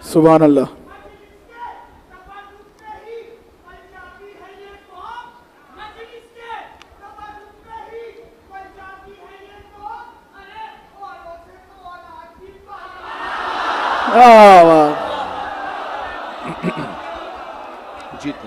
सुभान अल्लाह। जीत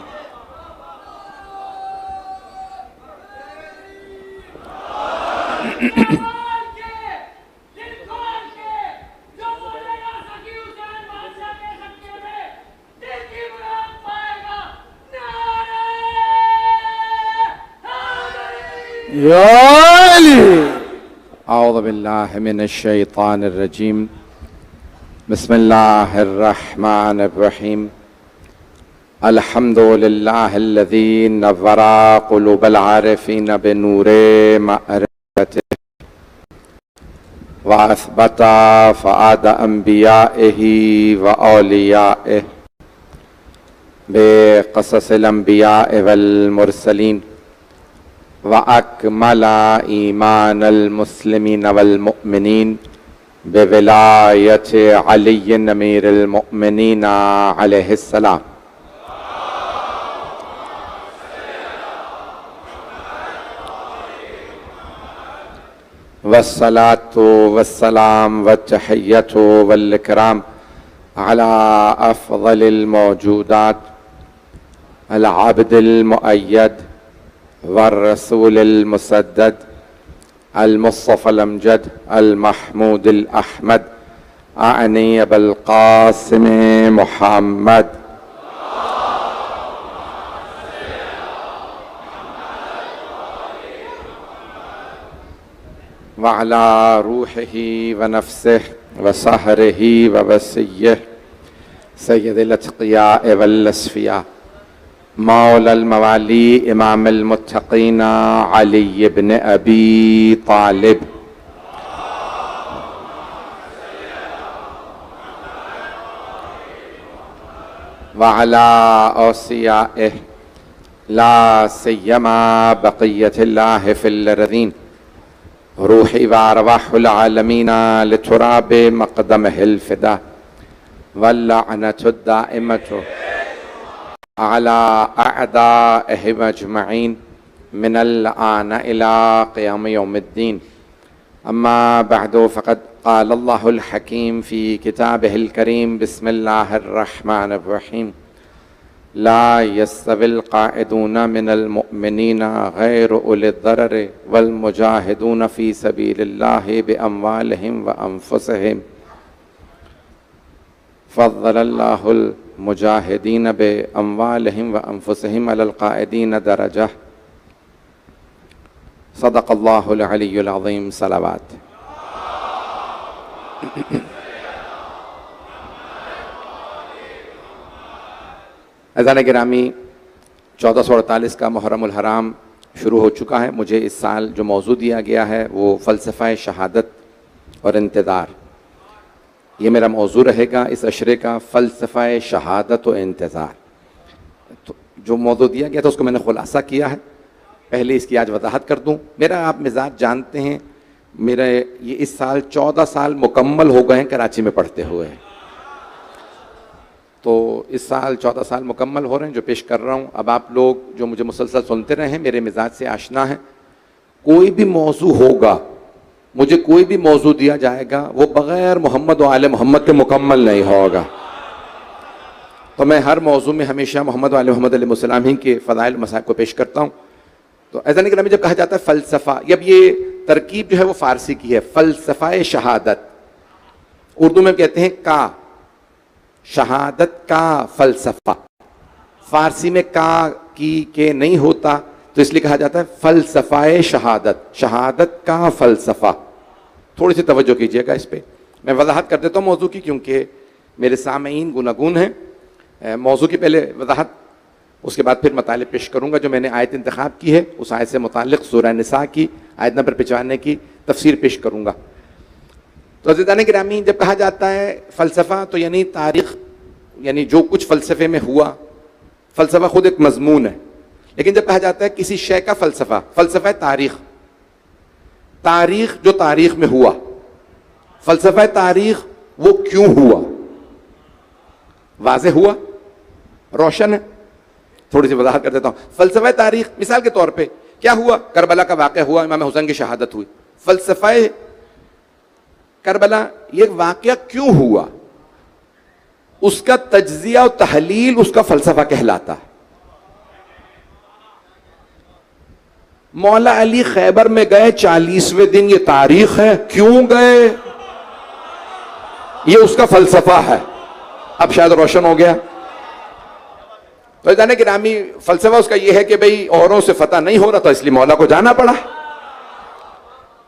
औज़ु बिल्लाहि मिनश्शैतानिर्रजीम। बिस्मिल्लाहिर्रहमानिर्रहीम। अल्हम्दुलिल्लाहिल्लज़ी नव्वरा क़ुलूबल आरिफ़ीन बिनूरे मअरिफ़तिही व असबता फ़ुआद अंबियाइही व औलियाइही बिक़ससिल अंबियाइ वल मुरसलीन व अकमला ईमानल मुस्लिमीन वल मुअमिनीन बिविलायति अलीय्यिन अमीरुल मुअमिनीन अलैहिस्सलाम। वस्सलातु वस्सलाम वत्तहिय्यतु वल इकराम अला अफ़ज़लिल मौजूदात अल अब्दिल मुअय्यद वर्रसूलिल मुसद्दद अल मुस्तफ़ल अमजद अल महमूदिल अहमद आनी अबुल क़ासिम मुहम्मद व अला रूहिही व नफ्सिही व सहरिही व वसिय्यिही सय्यदिल अत्क़ियाए वल अस्फ़िया मौलल मवाली इमामुल मुत्तक़ीन अली इब्न अबी तालिब व अला औसियाइही ला सिय्यमा बक़िय्यतिल्लाहि फिल अर्ज़ीन रूही व अरवाहुल आलमीन लितुराबि मक़दमिहिल फ़िदा वल लअनतुद दाइमतु अला अअदाइहि अजमईन मिनल आन इला क़ियाम यौमिद्दीन। अम्मा बअदु फ़क़द क़ाल अल्लाहुल हकीम फ़ी किताबिहिल करीम बिस्मिल्लाहिर रहमानिर रहीम ला यस्तविल क़ाइदून मिनल मुअमिनीन गैरु उलिद दररि वल मुजाहिदून फ़ी सबीलिल्लाहि बिअम्वालिहिम व अनफुसिहिम फ़ज़्ज़लल्लाहुल मुजाहिदीन बिअम्वालिहिम व अनफुसिहिम अलल क़ाइदीन दरजा। सदक़ल्लाहुल अलियुल अज़ीम। सलावत। अज़ान गिरामी 1448 का मुहर्रमुल हराम शुरू हो चुका है। मुझे इस साल जो मौजू दिया गया है वो फ़लसफ़ा शहादत और इंतज़ार, ये मेरा मौजू रहेगा इस अशरे का, फ़लसफ़ा शहादत और इंतज़ार। जो मौजू दिया गया था उसको मैंने खुलासा किया है। पहले इसकी आज वजाहत कर दूं। मेरा आप मिजाज जानते हैं, मेरा ये इस साल 14 साल मुकम्मल हो गए हैं कराची में पढ़ते हुए, तो इस साल 14 साल मुकम्मल हो रहे हैं जो पेश कर रहा हूँ। अब आप लोग जो मुझे मुसलसल सुनते रहे हैं, मेरे मिजाज से आशना है। कोई भी मौजू होगा, मुझे कोई भी मौजू दिया जाएगा, वो बग़ैर मोहम्मद व आले मोहम्मद के मुकम्मल नहीं होगा। तो मैं हर मौजू में हमेशा मोहम्मद व आले मोहम्मद अलैहिस्सलाम ही के फ़ज़ाइल मसाइब को पेश करता हूँ। तो ऐसा नहीं कि जब कहा जाता है फ़लसफ़ा, अब ये तरकीब जो है वो फ़ारसी की है, फ़लसफ़ा शहादत, उर्दू में कहते हैं का, शहादत का फ़लसफ़ा। फ़ारसी में का की के नहीं होता, तो इसलिए कहा जाता है फ़लसफ़ा शहादत, शहादत का फ़लसफ़ा। थोड़ी सी तवज्जो कीजिएगा इस पर। मैं वजाहत कर देता हूँ मौजू की, क्योंकि मेरे सामईन गुनागून हैं। मौजू की पहले वजाहत, उसके बाद फिर मताले पेश करूँगा। जो मैंने आयत इंतखाब की है उस आयत से मुताल्लिक़ सूरह निसा की आयत नंबर 95 की तफसीर पेश करूँगा। तो अज़ीज़ान गिरामी, जब कहा जाता है फ़लसफ़ा तो यानी तारीख़, यानी जो कुछ फ़लसफ़े में हुआ। फ़लसफ़ा खुद एक मज़मून है, लेकिन जब कहा जाता है किसी शय का फ़लसफ़ा, फ़लसफ़ा तारीख़, तारीख़ जो तारीख़ में हुआ, फ़लसफ़ा तारीख़ वो क्यों हुआ, वाज़े हुआ, रोशन है। थोड़ी सी वजाहत कर देता हूँ। फ़लसफ़ा तारीख़, मिसाल के तौर पे क्या हुआ, करबला का वाक़या हुआ, इमाम हुसैन की शहादत हुई। फ़लसफ़ा करबला ये वाक़या क्यों हुआ, उसका तज्ज़िया और तहलील उसका फ़लसफ़ा कहलाता है। मौला अली खैबर में गए 40वें दिन, ये तारीख है, क्यों गए, ये उसका फ़लसफ़ा है। अब शायद रोशन हो गया। तो जाने गिरामी, फ़लसफ़ा उसका ये है कि भाई औरों से फतह नहीं हो रहा था, इसलिए मौला को जाना पड़ा।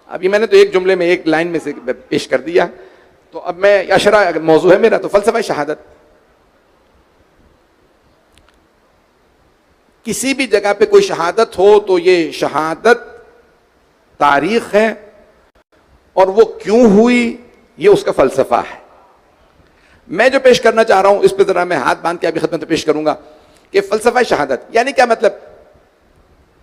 अभी मैंने तो एक जुमले में, एक लाइन में से पेश कर दिया। तो अब मैं अशरा मौजू है मेरा, तो फ़लसफ़ा शहादत, किसी भी जगह पे कोई शहादत हो तो ये शहादत तारीख है, और वो क्यों हुई ये उसका फ़लसफ़ा है। मैं जो पेश करना चाह रहा हूं, इस पर जरा मैं हाथ बांध के अभी खिदमत में पेश करूंगा कि फ़लसफ़ा शहादत यानी क्या मतलब।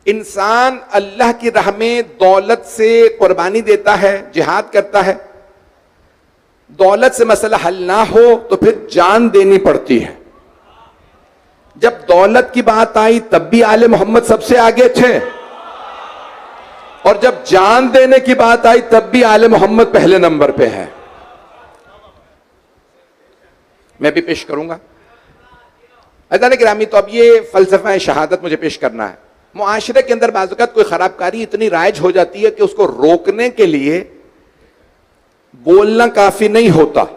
इंसान अल्लाह की राह में दौलत से कुर्बानी देता है, जिहाद करता है, दौलत से मसला हल ना हो तो फिर जान देनी पड़ती है। जब दौलत की बात आई तब भी आले मोहम्मद सबसे आगे थे, और जब जान देने की बात आई तब भी आले मोहम्मद पहले नंबर पे है। मैं भी पेश करूंगा अज़ीज़ान गिरामी। तो अब ये फ़लसफ़ा शहादत मुझे पेश करना है। मुआशरे के अंदर बाज़ औक़ात कोई खराबकारी इतनी राइज हो जाती है कि उसको रोकने के लिए बोलना काफी नहीं होता,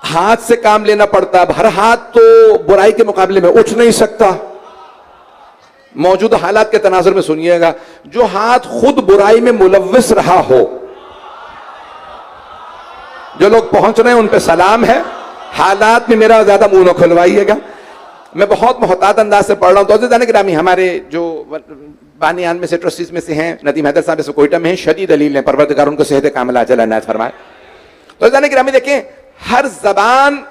हाथ से काम लेना पड़ता। अब हर हाथ तो बुराई के मुकाबले में उठ नहीं सकता। मौजूदा हालात के तनाजुर में सुनिएगा, जो हाथ खुद बुराई में मुलव्विस रहा हो, जो लोग पहुंच रहे हैं उन पे सलाम है। हालात में मेरा ज्यादा मुंह न खुलवाइएगा, मैं बहुत मोहतात अंदाज से पढ़ रहा हूं। तो अज़ीज़ान गिरामी, हमारे जो बानियान में से, ट्रस्टीज में से हैं, नदीम हैदर साहब से कोयटा में हैं, शदीद दलील हैं, परवरदिगार उनको सेहत कामिला अजल इनायत फरमाए। तो अज़ीज़ान गिरामी देखें, हर जबान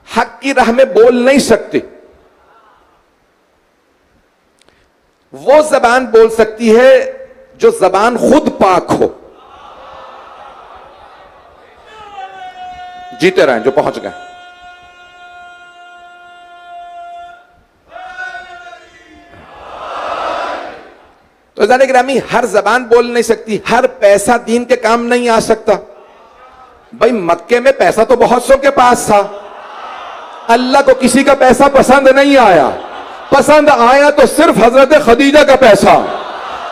हक की राह में बोल नहीं सकती। वो जबान बोल सकती है जो जबान खुद पाक हो। जीते रहें जो पहुंच गए। तो जाने गिरामी, हर जबान बोल नहीं सकती, हर पैसा दीन के काम नहीं आ सकता। भाई मक्के में पैसा तो बहुत सौ के पास था, अल्लाह को किसी का पैसा पसंद नहीं आया, पसंद आया तो सिर्फ हजरत खदीजा का पैसा।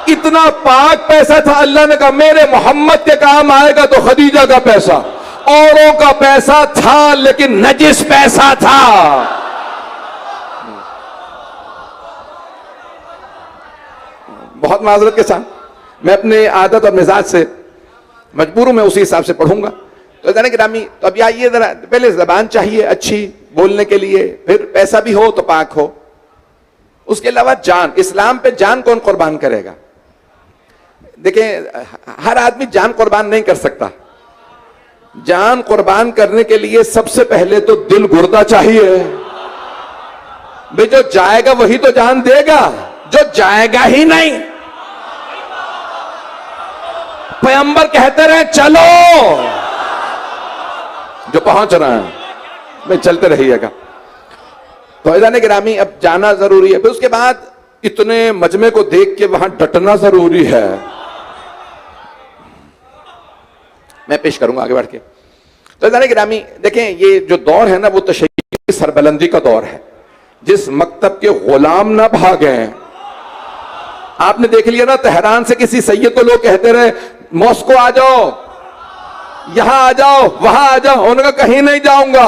इतना पाक पैसा था, अल्लाह ने कहा मेरे मोहम्मद के काम आएगा तो खदीजा का पैसा। औरों का पैसा था लेकिन नजिस पैसा था। बहुत माजरत के साथ मैं अपने आदत और मिजाज से मजबूर हूं, मैं उसी हिसाब से पढ़ूंगा। तो जाने गिरामी, तो अब ये जरा पहले जबान चाहिए अच्छी बोलने के लिए, फिर पैसा भी हो तो पाक हो, उसके अलावा जान। इस्लाम पे जान कौन कुर्बान करेगा? देखें, हर आदमी जान कुर्बान नहीं कर सकता। जान कुर्बान करने के लिए सबसे पहले तो दिल गुर्दा चाहिए। भाई जो जाएगा वही तो जान देगा, जो जाएगा ही नहीं। पैगंबर कहते रहे चलो, जो पहुंच रहे हैं मैं चलते रहिएगा। तो इज़ान गिरामी अब जाना जरूरी है, फिर उसके बाद इतने मजमे को देख के वहां डटना जरूरी है। मैं पेश करूंगा आगे बढ़ के। तो इज़ान गिरामी देखें, ये जो दौर है ना वो तशय्युई सरबलंदी का दौर है, जिस मकतब के गुलाम ना भागे। आपने देख लिया ना, तेहरान से किसी सैयद को लोग कहते रहे मॉस्को आ जाओ, यहां आ जाओ, वहां आ जाओ, उन्होंने कहा कहीं नहीं जाऊंगा,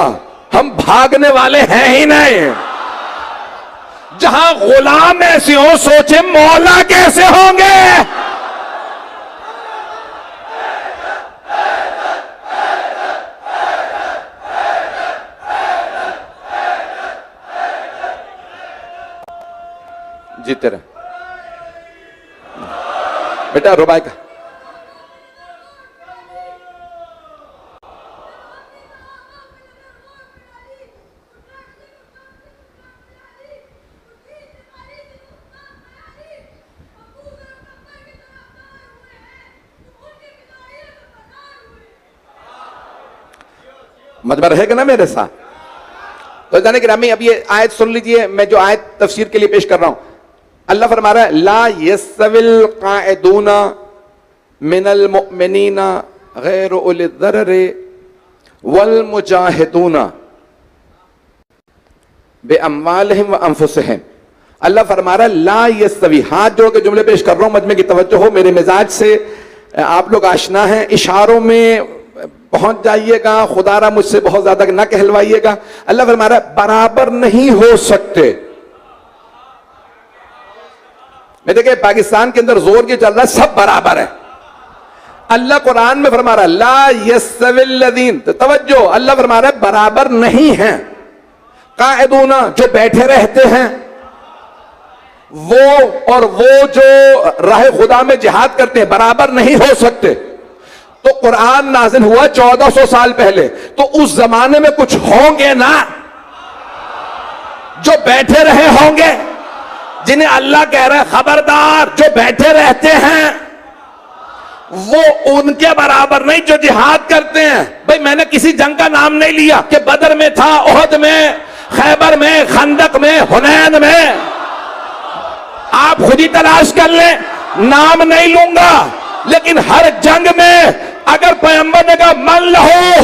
हम भागने वाले हैं ही नहीं। जहां गुलाम ऐसे हो, सोचे मौला कैसे होंगे। जीते रहे बेटा, रुबाई का मजबूर रहेगा ना मेरे साथ। तो जाने गिरामी, अब ये आयत सुन लीजिए, मैं जो आयत तफसीर के लिए पेश कर रहा हूं। अल्लाह फरमा रहा है ला यस्तविल काइदूना मिनल मुमिनीना गैर उलिल दरर वल मुजाहिदूना बिअम्वालिहिम व अनफुसिहिम। अल्लाह फरमा रहा है ला यस्तवी, हाथ जोड़ के जुमले पेश कर रहा हूं, मजमे की तवज्जो हो, मेरे मिजाज से आप लोग आशना हैं, इशारों में पहुंच जाइएगा, खुदारा मुझसे बहुत ज्यादा ना कहलवाइएगा। अल्लाह फरमा रहा है बराबर नहीं हो सकते। मैं देखिए पाकिस्तान के अंदर जोर के चल रहा है सब बराबर है। अल्लाह कुरान में फरमा रहा है ला यस्तविल लज़ीन, तो तवज्जो, अल्लाह फरमा रहा है बराबर नहीं है। काइदूना, जो बैठे रहते हैं, वो और वो जो राह खुदा में जिहाद करते हैं, बराबर नहीं हो सकते। तो कुरान नाज़िल हुआ 1400 साल पहले, तो उस जमाने में कुछ होंगे ना जो बैठे रहे होंगे, जिन्हें अल्लाह कह रहा है खबरदार, जो बैठे रहते हैं वो उनके बराबर नहीं जो जिहाद करते हैं। भाई मैंने किसी जंग का नाम नहीं लिया कि बदर में था, ओहद में, खैबर में, खंदक में, हुनैन में, आप खुद ही तलाश कर लें, नाम नहीं लूंगा। लेकिन हर जंग में अगर पैगंबर ने कहा मन लहो,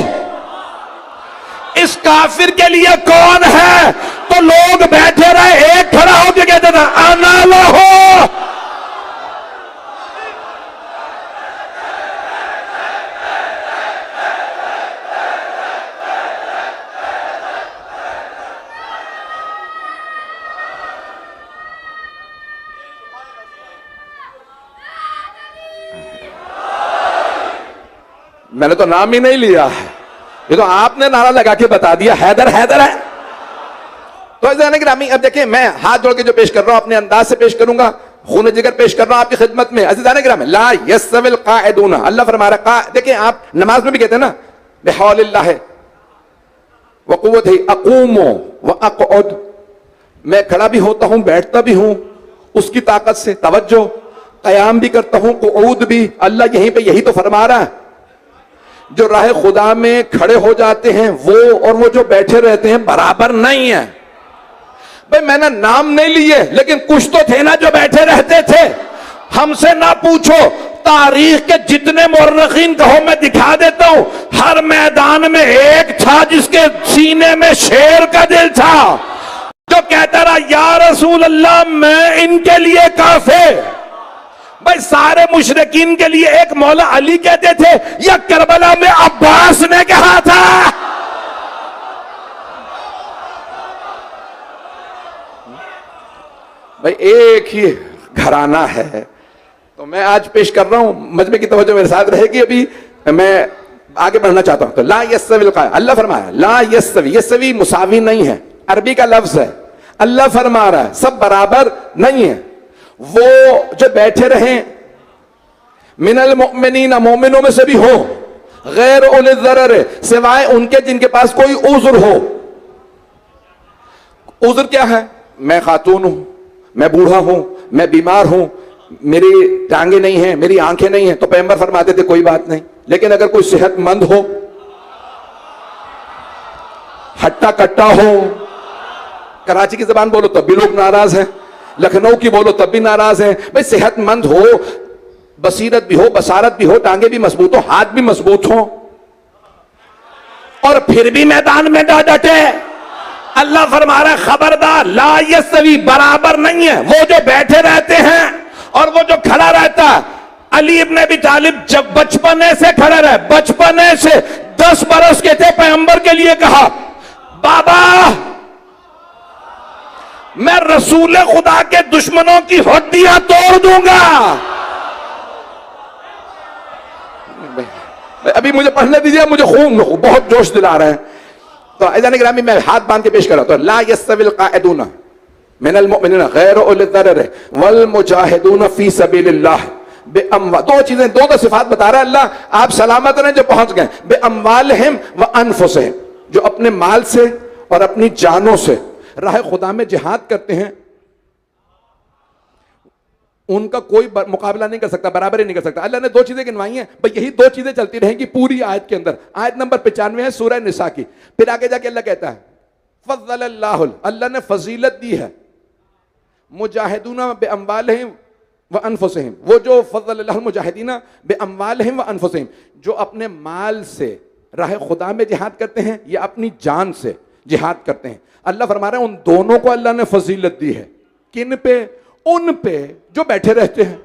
इस काफिर के लिए कौन है, तो लोग बैठे रहे, एक खड़ा होकर कहते था आना लहो। मैंने तो नाम ही नहीं लिया, ये तो आपने नारा लगा के बता दिया हैदर हैदर है। तो इज़ान गिरामी, अब देखिए मैं हाथ जोड़ के जो पेश कर रहा हूं अपने अंदाज से पेश करूंगा, खून जिगर पेश कर रहा हूं आपकी खिदमत में। इज़ान गिरामी ला यस्तविल काइदूना, अल्लाह फरमा रहा है, देखिए आप नमाज में भी कहते हैं ना बिहौलिल्लाह व कुव्वतिही अक़ूमु व अक़उद, मैं खड़ा भी होता हूं, बैठता भी हूं उसकी ताकत से। तवज्जो, क़याम भी करता हूं, क़ुऊद भी। अल्लाह यहीं पे यही तो फरमा रहा है, जो राह खुदा में खड़े हो जाते हैं वो और वो जो बैठे रहते हैं बराबर नहीं है। भाई मैंने नाम नहीं लिए, लेकिन कुछ तो थे ना जो बैठे रहते थे। हमसे ना पूछो, तारीख के जितने मुर्रखीन कहो मैं दिखा देता हूं, हर मैदान में एक था जिसके सीने में शेर का दिल था, जो कहता रहा या रसूल अल्लाह मैं इनके लिए काफे। भाई सारे मुशरिकीन के लिए एक मौला अली कहते थे, या करबला में अब्बास ने कहा था। भाई एक ही घराना है। तो मैं आज पेश कर रहा हूं, मजमे की तवज्जो मेरे साथ रहेगी, अभी मैं आगे बढ़ना चाहता हूं। तो ला यस्तविल काइद, अल्लाह फरमाया ला यस्तवी, यस्तवी मुसावी नहीं है, अरबी का लफ्ज है। अल्लाह फरमा रहा है सब बराबर नहीं है। वो जो बैठे रहे मिनल मुमिनीना, मोमिनों में से भी हो, गैर उलिल दरर, सिवाय उनके जिनके पास कोई उज़्र हो। उज़्र क्या है? मैं खातून हूं, मैं बूढ़ा हूं, मैं बीमार हूं, मेरी टांगे नहीं हैं, मेरी आंखें नहीं हैं, तो पैगंबर फरमाते थे कोई बात नहीं। लेकिन अगर कोई सेहतमंद हो, हट्टा कट्टा हो, कराची की जबान बोलो तब भी लोग नाराज हैं, लखनऊ की बोलो तब भी नाराज हैं, भाई सेहतमंद हो, बसीरत भी हो, बसारत भी हो, टांगे भी मजबूत हो, हाथ भी मजबूत हो, और फिर भी मैदान में डटे। अल्लाह फरमा रहा है खबरदार, ला यस्तवी, बराबर नहीं है वो जो बैठे रहते हैं और वो जो खड़ा रहता है। अली इब्न अबी तालिब जब बचपने से खड़ा रहे, बचपने से 10 बरस के थे, पैगंबर के लिए कहा बाबा मैं रसूल खुदा के दुश्मनों की हड्डियां तोड़ दूंगा। अभी मुझे पढ़ने दीजिए, मुझे खूब बहुत जोश दिला रहे हैं। तो अज़ान गिरामी मैं हाथ बांध के पेश कर रहा हूं। तो ला यस्तविल काइदूना मिनल मुमिनीना गैर उलिल दरर वल मुजाहिदूना फी सबीलिल्लाह बेअमवा। दो चीजें, दो सिफात बता रहा है अल्लाह। आप सलामत रहें जो पहुंच गए, बेअमवालिहिम व अनफुसिहिम, जो अपने माल से और अपनी जानों से राह खुदा में जिहाद करते हैं, उनका कोई मुकाबला नहीं कर सकता, बराबरी नहीं कर सकता। अल्लाह ने दो चीजें गिनवाई हैं, भाई यही दो चीजें चलती रहेंगी पूरी आयत के अंदर। आयत नंबर 95 है सूरह निसा की। फिर आगे जाके अल्लाह कहता है फज़्ज़लल्लाहु, अल्लाह ने फजीलत दी है मुजाहिदूना बेअमवालिहिम व अनफुसिहिम, वो जो फज़्ज़लल्लाहुल मुजाहिदीना बेअमवालिहिम व अनफुसिहिम, जो अपने माल से राह खुदा में जिहाद करते हैं या अपनी जान से जिहाद करते हैं। अल्लाह फरमा रहे हैं उन दोनों को अल्लाह ने फजीलत दी है। किन पे? उन पे जो बैठे रहते हैं।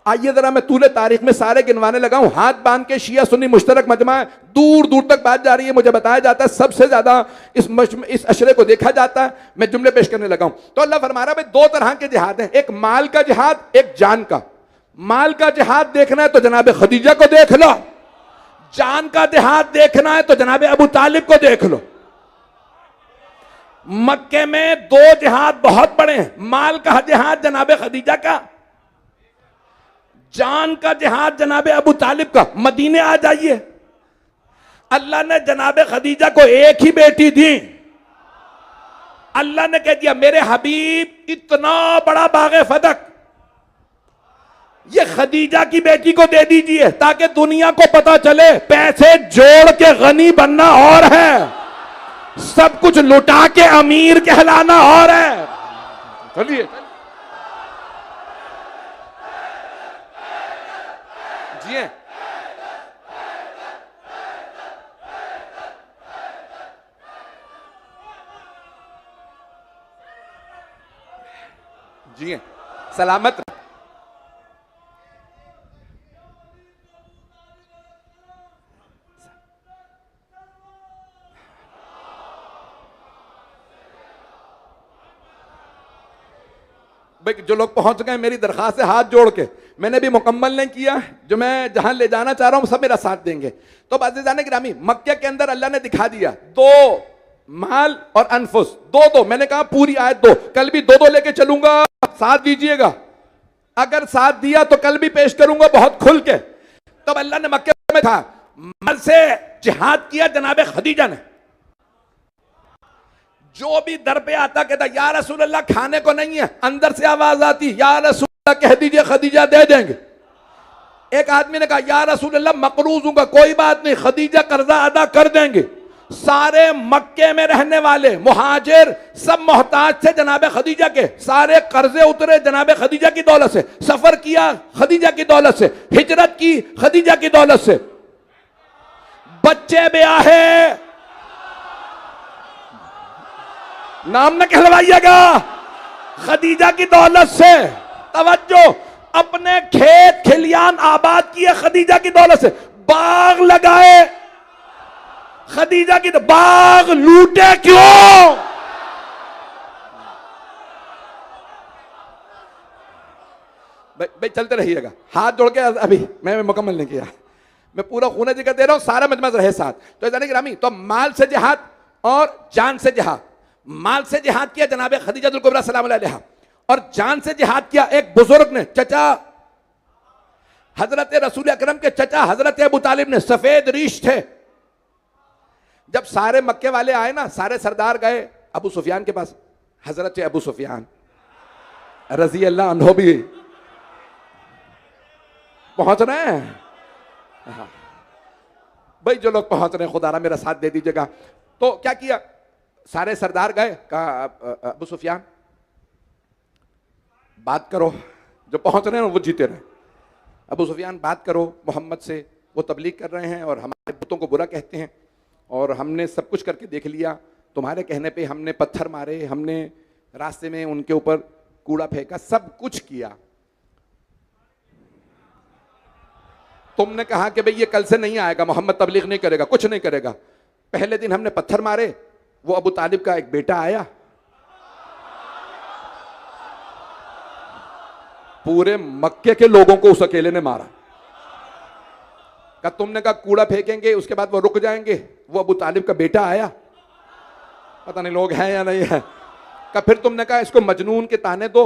आइए जरा मैं तूले तारीख में सारे गिनवाने लगा हूं, हाथ बांध के। शिया सुन्नी मुश्तरक मजमा है, दूर दूर तक बात जा रही है। मुझे बताया जाता है सबसे ज्यादा इस अशरे को देखा जाता है। मैं जुमले पेश करने लगा हूं। तो अल्लाह फरमा रहा है दो तरह के जिहाद हैं, एक माल का जिहाद, एक जान का। माल का जिहाद देखना है तो जनाब खदीजा को देख लो, जान का जिहाद देखना है तो जनाब अबू तालिब को देख लो। मक्के में दो जिहाद बहुत बड़े हैं, माल का जिहाद जनाब खदीजा का, जान का जिहाद जनाब अबू तालिब का। मदीने आ जाइए, अल्लाह ने जनाब खदीजा को एक ही बेटी दी। अल्लाह ने कह दिया मेरे हबीब इतना बड़ा बागे फदक ये खदीजा की बेटी को दे दीजिए, ताकि दुनिया को पता चले पैसे जोड़ के गनी बनना और है, सब कुछ लुटा के अमीर कहलाना और है। चलिए जिए। जिए सलामत। भाई जो लोग पहुंच गए मेरी दरखास्त से हाथ जोड़ के, मैंने भी मुकम्मल नहीं किया, जो मैं जहां ले जाना चाह रहा हूं सब मेरा साथ देंगे। तो अज़ीज़ान गिरामी, मक्के के अंदर अल्लाह ने दिखा दिया दो, माल और अनफुस, दो दो। मैंने कहा पूरी आयत दो, कल भी दो दो लेके चलूंगा, साथ दीजिएगा। अगर साथ दिया तो कल भी पेश करूंगा बहुत खुल के। तब अल्लाह ने मक्के में था माल से जिहाद किया जनाब खदीजा ने। जो भी दर पे आता कहता या रसूल अल्लाह खाने को नहीं है, अंदर से आवाज आती या रसूल अल्लाह कह दीजिए खदीजा दे देंगे। एक आदमी ने कहा या रसूल अल्लाह मकरूज हूंगा, कोई बात नहीं खदीजा कर्जा अदा कर देंगे। सारे मक्के में रहने वाले मुहाजिर सब मोहताज थे जनाब खदीजा के, सारे कर्जे उतरे जनाब खदीजा की दौलत से, सफर किया खदीजा की दौलत से, हिजरत की खदीजा की दौलत से, बच्चे ब्याहे, नाम न कहलवाइएगा, खदीजा की दौलत से। तवज्जो, अपने खेत खलियान आबाद किए खदीजा की दौलत से, बाग लगाए खदीजा की, बाग लूटे क्यों? भाई चलते रहिएगा, हाथ जोड़ के। अभी मैं मुकम्मल नहीं किया, मैं पूरा खून जिक्र दे रहा हूं, सारा मजमा रहे साथ। तो जाने गिरामी, तो माल से जिहाद और जान से जिहाद। माल से जिहाद किया जनाब खदीजतुल कुबरा सलाम अलैहा, और जान से जिहाद किया एक बुजुर्ग ने, चचा हजरत रसूल अकरम के चचा हजरत अबू तालिब ने, सफेद रीश थे। जब सारे मक्के वाले आए ना, सारे सरदार गए अबू सुफियान के पास, हजरत अबू सुफियान रजी अल्लाह अन्हो भी पहुंच रहे हैं। हाँ। भाई जो लोग पहुंच रहे हैं खुदारा मेरा साथ दे दीजिएगा। तो क्या किया, सारे सरदार गए, कहा अबू सुफियान बात करो, जो पहुंच रहे हैं वो जीते रहे। अबू सुफियान बात करो मोहम्मद से, वो तबलीग कर रहे हैं और हमारे बुतों को बुरा कहते हैं और हमने सब कुछ करके देख लिया, तुम्हारे कहने पे हमने पत्थर मारे, हमने रास्ते में उनके ऊपर कूड़ा फेंका, सब कुछ किया। तुमने कहा कि भाई ये कल से नहीं आएगा, मोहम्मद तबलीग नहीं करेगा, कुछ नहीं करेगा। पहले दिन हमने पत्थर मारे, वो अबू तालिब का एक बेटा आया, पूरे मक्के के लोगों को उस अकेले ने मारा। तुमने कहा कूड़ा फेंकेंगे उसके बाद वो रुक जाएंगे, वो अबू तालिब का बेटा आया, पता नहीं लोग हैं या नहीं है। फिर तुमने कहा इसको मजनून के ताने दो,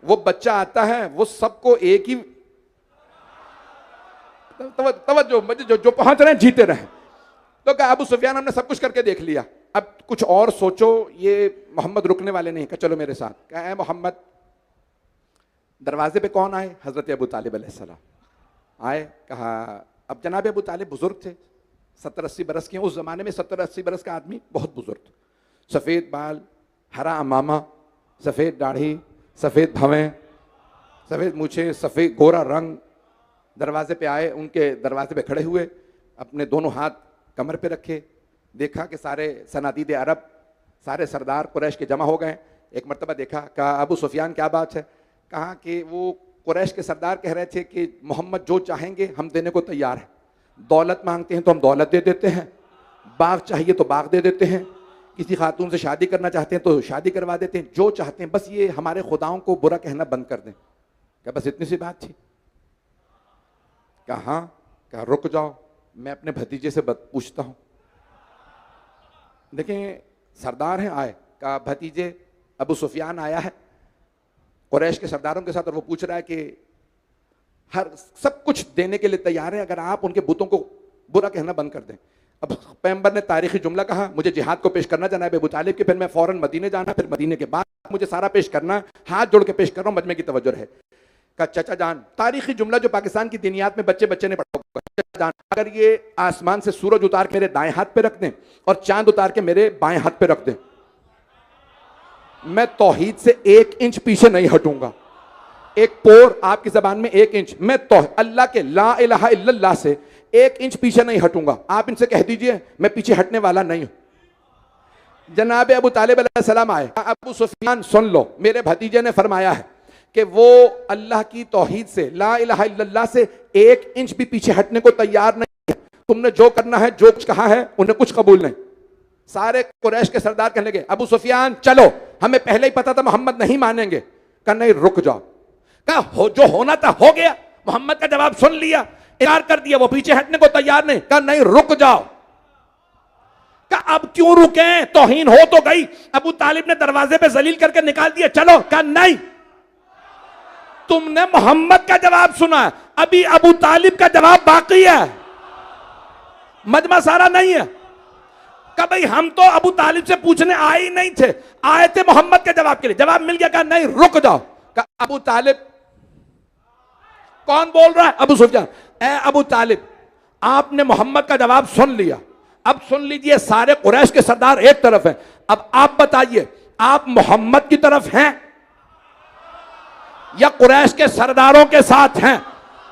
वो बच्चा आता है वो सबको एक ही तवज्जो जो पहुंच रहे हैं जीते रहे। तो कहा अबू सुफियान हमने सब कुछ करके देख लिया, अब कुछ और सोचो, ये मोहम्मद रुकने वाले नहीं। कहा चलो मेरे साथ। कहा मोहम्मद, दरवाजे पे कौन आए? हजरत अबू तालिब अलैहिस्सलाम आए। कहा अब जनाब अबू तालिब बुजुर्ग थे, 70-80 बरस के, उस जमाने में 70-80 बरस का आदमी बहुत बुजुर्ग था, सफेद बाल, हरा अमामा, सफेद दाढ़ी, सफेद भवें, सफेद मूछें, सफेद गोरा रंग। दरवाजे पे आए, उनके दरवाजे पे खड़े हुए, अपने दोनों हाथ कमर पे रखे, देखा कि सारे सनादीद अरब, सारे सरदार कुरैश के जमा हो गए। एक मरतबा देखा, कहा अबू सुफियान क्या बात है? कहा कि वो कुरैश के सरदार कह रहे थे कि मोहम्मद जो चाहेंगे हम देने को तैयार हैं, दौलत मांगते हैं तो हम दौलत दे देते हैं, बाग चाहिए तो बाग दे देते हैं, किसी खातून से शादी करना चाहते हैं तो शादी करवा देते हैं, जो चाहते हैं, बस ये हमारे खुदाओं को बुरा कहना बंद कर दें। क्या बस इतनी सी बात थी? कहा हाँ। कहा रुक जाओ, मैं अपने भतीजे से पूछता हूं। देखें सरदार हैं, आए। कहा भतीजे अबू सुफियान आया है कुरैश के सरदारों के साथ और वो पूछ रहा है कि हर सब कुछ देने के लिए तैयार है अगर आप उनके बुतों को बुरा कहना बंद कर दें। अब पैगंबर ने तारीखी जुमला कहा, मुझे जिहाद को पेश करना जनाब अबू तालिब के, फिर मैं फौरन मदीने जाना, फिर मदीने के बाद मुझे सारा पेश करना, हाथ जोड़ के पेश कर रहा हूं, मजमे की तवज्जो रहे। का चचा जान, तारीखी जुमला जो पाकिस्तान की दिनियात में बच्चे बच्चे ने पढ़ा होगा, चचा जान अगर ये आसमान से सूरज उतार के मेरे दाएं हाथ पे रख दें और चांद उतार के मेरे बाएं हाथ पे रख दें, मैं तौहीद से 1 इंच पीछे नहीं हटूंगा। एक पोर आपकी जबान में 1 इंच, मैं तो अल्लाह के ला इलाहा इल्लल्लाह से 1 इंच पीछे नहीं हटूंगा। आप इनसे कह दीजिए मैं पीछे हटने वाला नहीं हूं। जनाब अबू तालिब अलैहिस्सलाम आए। अबू सुफियान सुन लो, मेरे भतीजे ने फरमाया है कि वो अल्लाह की तौहीद से, ला इलाहा इल्लल्लाह से 1 इंच भी पीछे हटने को तैयार नहीं है। तुमने जो करना है, जो कुछ कहा है, उन्हें कुछ कबूल नहीं। सारे कुरैश के सरदार कहने लगे अबू सुफियान चलो, हमें पहले ही पता था मोहम्मद नहीं मानेंगे। कहा नहीं रुक जाओ। कहा हो जो होना था हो गया, मोहम्मद का जवाब सुन लिया, इनकार कर दिया, वो पीछे हटने को तैयार नहीं। कहा नहीं रुक जाओ। कहा अब क्यों रुके, तौहीन हो तो गई। अबू तालिब ने दरवाजे पे जलील करके निकाल दिया, चलो। कहा नहीं, तुमने मोहम्मद का जवाब सुना, अभी अबू तालिब का जवाब बाकी है, मजमा सारा नहीं है। कहा भाई हम तो अबू तालिब से पूछने आए ही नहीं थे, आए थे मोहम्मद के जवाब के लिए, जवाब मिल गया। कहा नहीं रुक जाओ। कहा अबू तालिब, कौन बोल रहा है? अबू सुफियान। ए अबू तालिब, आपने मोहम्मद का जवाब सुन लिया, अब सुन लीजिए सारे कुरैश के सरदार एक तरफ हैं, अब आप बताइए आप मोहम्मद की तरफ हैं या कुरैश के सरदारों के साथ हैं?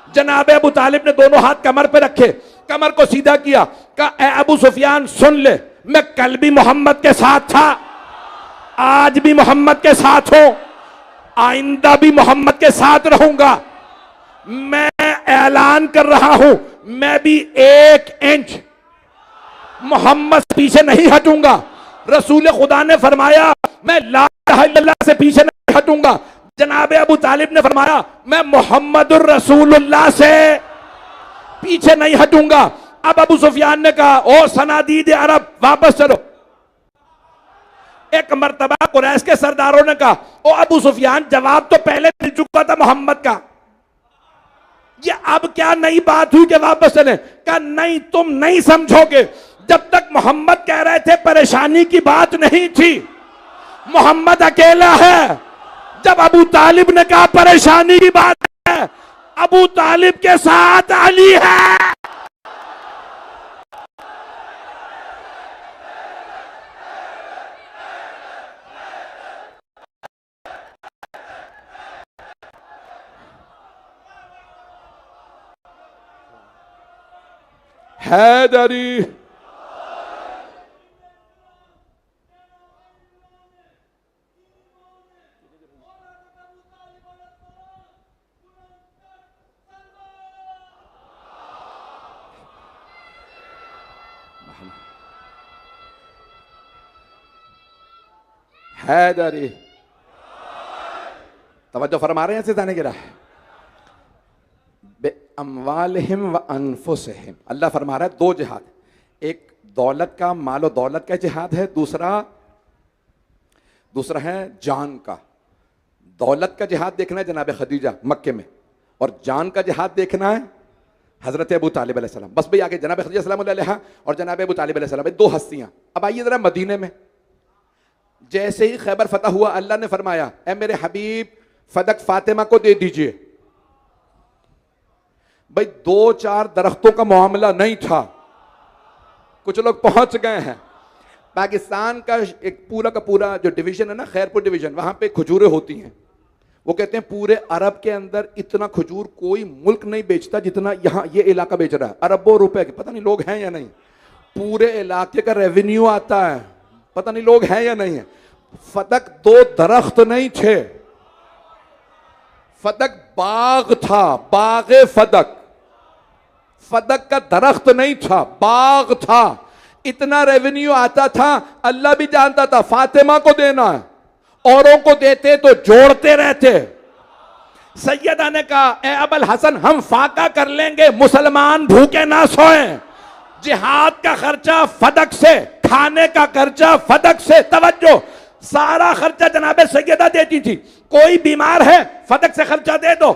जनाब अबू तालिब ने दोनों हाथ कमर पे रखे, कमर को सीधा किया। कहा ए अबू सुफियान सुन ले, मैं कल भी मोहम्मद के साथ था, आज भी मोहम्मद के साथ हूं, आइंदा भी मोहम्मद के साथ रहूंगा। मैं ऐलान कर रहा हूं, मैं भी 1 इंच मोहम्मद से पीछे नहीं हटूंगा। रसूल खुदा ने फरमाया मैं ला इलाहा इल्लल्लाह से पीछे नहीं हटूंगा। जनाब अबू तालिब ने फरमाया मैं मोहम्मदुर रसूलुल्लाह से पीछे नहीं हटूंगा। अब अबू सुफियान ने कहा ओ सनादीद अरब वापस चलो। एक मर्तबा कुरैश के सरदारों ने कहा ओ अबू सुफियान जवाब तो पहले मिल चुका था मोहम्मद का, ये अब क्या नई बात हुई कि वापस चले? कहा नहीं, तुम नहीं समझोगे, जब तक मोहम्मद कह रहे थे परेशानी की बात नहीं थी, मोहम्मद अकेला है। जब अबू तालिब ने कहा परेशानी की बात है, अबू तालिब के साथ अली है। हैदरी हैदरी। तवज्जो फरमा रहे हैं सिताने गिरा बे अम्वालिहिम व अनफुसिहिम। अल्लाह फरमा रहा है दो जिहाद, एक दौलत का, मालो दौलत का जिहाद है, दूसरा है जान का। दौलत का जिहाद देखना है जनाब खदीजा मक्के में, और जान का जिहाद देखना है हजरत अबू तालिब अलैहिस्सलाम। बस भाई आगे जनाब खदीजा सलाम अलैहा और जनाब अबू तालिब अलैहिस्सलाम, दो हस्तियां। अब आइए जरा मदीने में, जैसे ही खैबर फतह हुआ अल्लाह ने फरमाया ए मेरे हबीब फदक फातिमा को दे दीजिए। भाई दो चार दरख्तों का मामला नहीं था, कुछ लोग पहुंच गए हैं। पाकिस्तान का एक पूरा का पूरा जो डिवीजन है ना, खैरपुर डिवीजन, वहां पे खजूरें होती हैं। वो कहते हैं पूरे अरब के अंदर इतना खजूर कोई मुल्क नहीं बेचता जितना यहां ये इलाका बेच रहा है। अरबों रुपए के, पता नहीं लोग हैं या नहीं, पूरे इलाके का रेवेन्यू आता है, पता नहीं लोग हैं या नहीं है। फदक दो दरख्त नहीं थे, फदक बाग था, बागे फदक। फदक का दरख्त नहीं था, बाग था। इतना रेवेन्यू आता था, अल्लाह भी जानता था फातिमा को देना है, औरों को देते तो जोड़ते रहते। सैयदा ने कहा ए अबुल हसन हम फाका कर लेंगे, मुसलमान भूखे ना सोएं। जिहाद का खर्चा फदक से, खाने का खर्चा फदक से। तवज्जो, सारा खर्चा जनाबे सैयदा देती थी। कोई बीमार है फदक से खर्चा दे दो।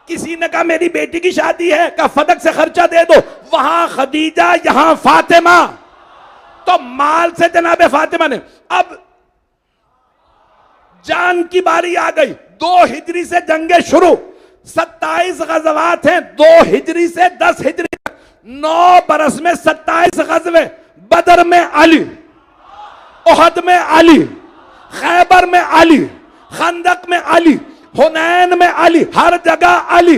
किसी ने कहा मेरी बेटी की शादी है, कहा फदक से खर्चा दे दो। वहां खदीजा, यहां फातिमा, तो माल से जनाबे फातिमा ने। अब जान की बारी आ गई। 2 हिजरी से जंगे शुरू, 27 गज़वात हैं, 2 हिजरी से 10 हिजरी तक, 9 बरस में 27 गज़वे। बदर में अली, उहद में अली, खैबर में अली, खंदक में अली, हुनैन में अली, हर जगह अली।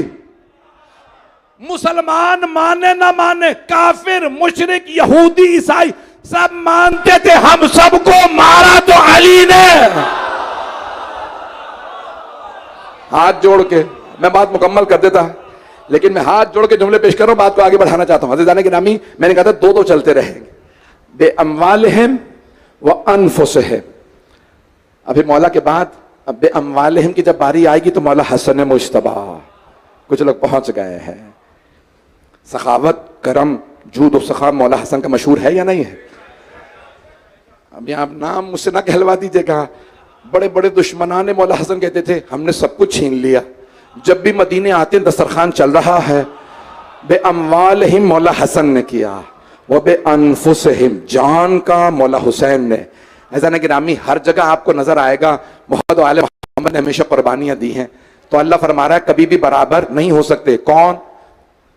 मुसलमान माने ना माने, काफिर, मुशरिक, यहूदी, ईसाई सब मानते थे हम सबको मारा तो अली ने। हाथ जोड़ के, मैं बात मुकम्मल कर देता, लेकिन मैं हाथ जोड़ के जुमले पेश कर रहा हूं, बात को आगे बढ़ाना चाहता हूं। अज़ीज़ाने गिरामी, मैंने कहा था दो चलते रहेंगे, बे अम्वालिहिम व अनफुसिहिम। अभी मौला के बाद अब बे अम्वालिहिम की जब बारी आएगी तो मौला हसन मुश्तबा, कुछ लोग पहुंच गए हैं। सखावत, करम, जूद और सखा मौला हसन का मशहूर है या नहीं है? अब यहां नाम मुझसे ना कहलवा दीजिएगा। बड़े बड़े दुश्मनान मौला हसन कहते थे हमने सब कुछ छीन लिया। जब भी मदीने आते दस्तरखान चल रहा है, बे अम्वालिहिम मौला हसन ने किया, वह बे अनफुसिहिम जान का मौला हुसैन ने। ऐसा ना गिरामी, हर जगह आपको नजर आएगा मोहम्मद वाले मोहम्मद ने हमेशा कुर्बानियां दी हैं। तो अल्लाह फरमा रहा है कभी भी बराबर नहीं हो सकते। कौन?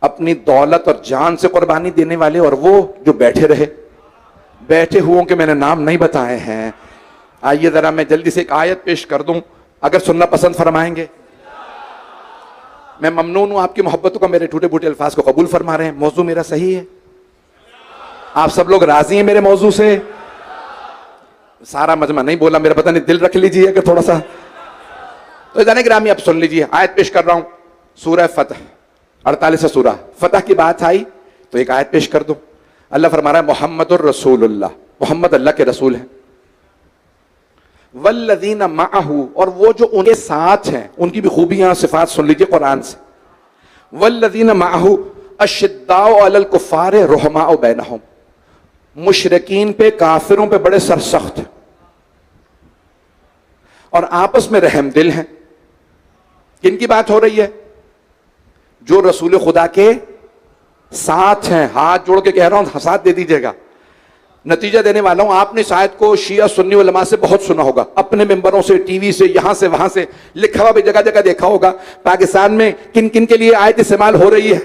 अपनी दौलत और जान से कुर्बानी देने वाले और वो जो बैठे रहे। बैठे हुओं के मैंने नाम नहीं बताए हैं। आइए जरा मैं जल्दी से एक आयत पेश कर दूं, अगर सुनना पसंद फरमाएंगे। मैं ममनून हूं आपकी मोहब्बतों का, मेरे टूटे फूटे अल्फाज को कबूल फरमा रहे हैं। मौजू मेरा सही है? आप सब लोग राजी हैं मेरे मौजू से? सारा मजमा नहीं बोला मेरा, पता नहीं, दिल रख लीजिए अगर थोड़ा सा। तो जाने गिरामी अब सुन लीजिए, आयत पेश कर रहा हूं, सूरह फतह 48 सूरह फतह की बात आई तो एक आयत पेश कर दूं। अल्लाह फरमा रहा है मोहम्मदुर रसूलुल्लाह, मोहम्मद अल्लाह के रसूल हैं। वल्लज़ीना मअहू, और वो जो उनके साथ हैं उनकी भी खूबियां सिफात सुन लीजिए कुरान से। वल्लज़ीना मअहू अशिद्दाउ अलल कुफ़ार रुहमाउ बैनहुम, मुशरिकीन पे, काफिरों पे बड़े सरसख्त हैं और आपस में रहम दिल हैं। किनकी बात हो रही है? जो रसूल खुदा के साथ हैं। हाथ जोड़ के कह रहा हूं, साथ दे दीजिएगा। नतीजा देने वाला हूं। आपने इस आयत को शिया सुन्नी उलमा से बहुत सुना होगा, अपने मेंबरों से, टीवी से, यहां से वहां से, लिखा हुआ भी जगह जगह देखा होगा। पाकिस्तान में किन किन के लिए आयत इस्तेमाल हो रही है,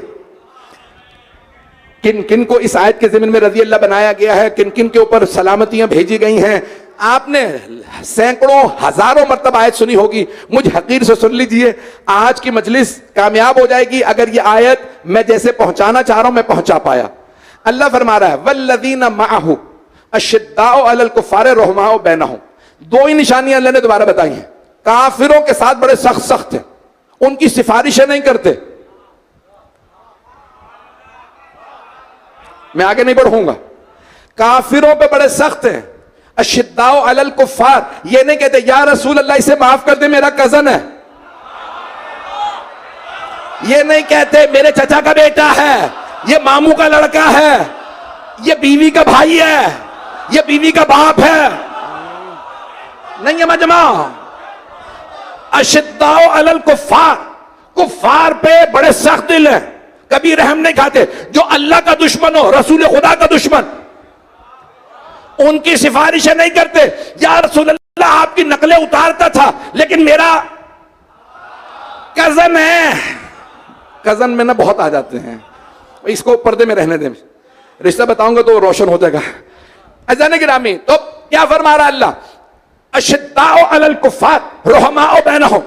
किन किन को इस आयत के ज़मीन में रजी अल्लाह बनाया गया है, किन किन के ऊपर सलामतियां भेजी गई हैं। आपने सैकड़ों हजारों मरतबा आयत सुनी होगी। मुझ हकीर से सुन लीजिए, आज की मजलिस कामयाब हो जाएगी अगर ये आयत मैं जैसे पहुंचाना चाह रहा हूं मैं पहुंचा पाया। अल्लाह फरमा रहा है वल्लज़ीना मअहु अशिद्दाउ अलल कुफ़ारि रहमाउ बैनहुम। दो ही निशानियां अल्लाह ने दोबारा बताई हैं। काफिरों के साथ बड़े सख्त सख्त हैं, उनकी सिफारिशें नहीं करते। मैं आगे नहीं बढ़ूंगा। काफिरों पे बड़े सख्त हैं। अशिद्दाउ अलल कुफ़ार, ये नहीं कहते या रसूल अल्लाह इसे माफ कर दे मेरा कजन है, ये नहीं कहते मेरे चचा का बेटा है, ये मामू का लड़का है, ये बीवी का भाई है, ये बीवी का बाप है। नहीं है मजमा। अशिद्दाउ अलल कुफ़ार, कुफ़ार पे बड़े सख्त दिल है, कभी रहम नहीं खाते। जो अल्लाह का दुश्मन हो, रसूल खुदा का दुश्मन, उनकी सिफारिशें नहीं करते। या रसूल अल्लाह आपकी नकलें उतारता था लेकिन मेरा कजन है। कजन में ना बहुत आ जाते हैं, इसको पर्दे में रहने दें, रिश्ता बताऊंगा तो रोशन हो जाएगा। अज़ान गिरामी, तो क्या फरमा रहा अल्लाह, अशिद्दाउ अलल कुफ़ार रहमाउ बैनहुम।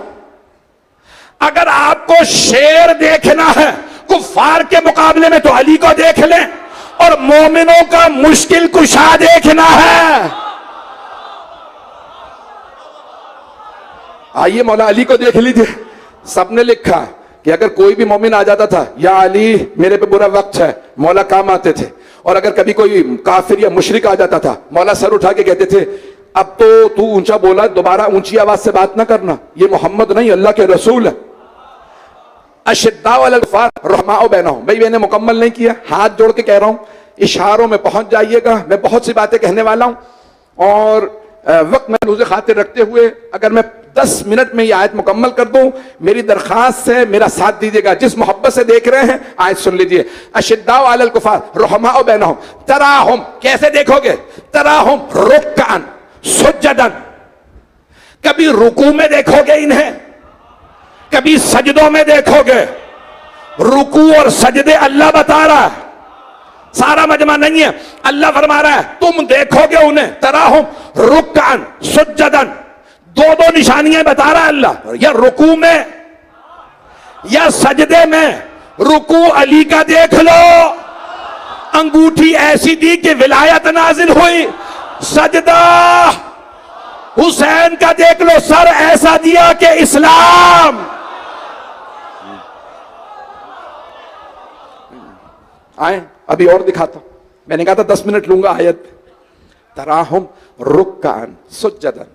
अगर आपको शेर देखना है कुफ़ार के मुकाबले में तो अली को देख लें, और मोमिनों का मुश्किल कुशा देखना है आइए मौला अली को देख लीजिए। सबने लिखा कि अगर कोई भी मोमिन आ जाता था, या अली मेरे पे बुरा वक्त है, मौला काम आते थे। और अगर कभी कोई काफिर या मुशरिक आ जाता था, मौला सर उठा के कहते थे अब तो तू ऊंचा बोला, दोबारा ऊंची आवाज से बात ना करना, ये मोहम्मद नहीं अल्लाह के रसूल है। अशिद्दाउ अलल कुफ़ार रहमाउ बैनहुम। भाई मैंने मुकम्मल नहीं किया, हाथ जोड़ के कह रहा हूं, इशारों में पहुंच जाइएगा। मैं बहुत सी बातें कहने वाला हूं और वक्त महफूज़ खातिर रखते हुए अगर मैं 10 मिनट में ये आयत मुकम्मल कर दूं, मेरी दरखास्त है मेरा साथ दीजिएगा। जिस मोहब्बत से देख रहे हैं आयत सुन लीजिए। अशिद्दाउ अलल कुफ़ार रहमाउ बैनहुम तराहुम, कैसे देखोगे, तराहुम रुक्कान सुज्जदन, कभी रुकू में देखोगे इन्हें, कभी सजदों में देखोगे। रुकू और सजदे अल्लाह बता रहा है, सारा मजमा नहीं है। अल्लाह फरमा रहा है तुम देखोगे उन्हें, तराहुम रुक्कान सुज्जदन, दो दो निशानियां बता रहा है अल्लाह, या रुकू में या सजदे में। रुकू अली का देख लो, अंगूठी ऐसी दी कि विलायत नाजिल हुई। सजदा हुसैन का देख लो, सर ऐसा दिया कि इस्लाम। आए अभी और दिखाता हूं, मैंने कहा था 10 मिनट लूंगा आयत। तराहुम रुक्कान सुज्जदन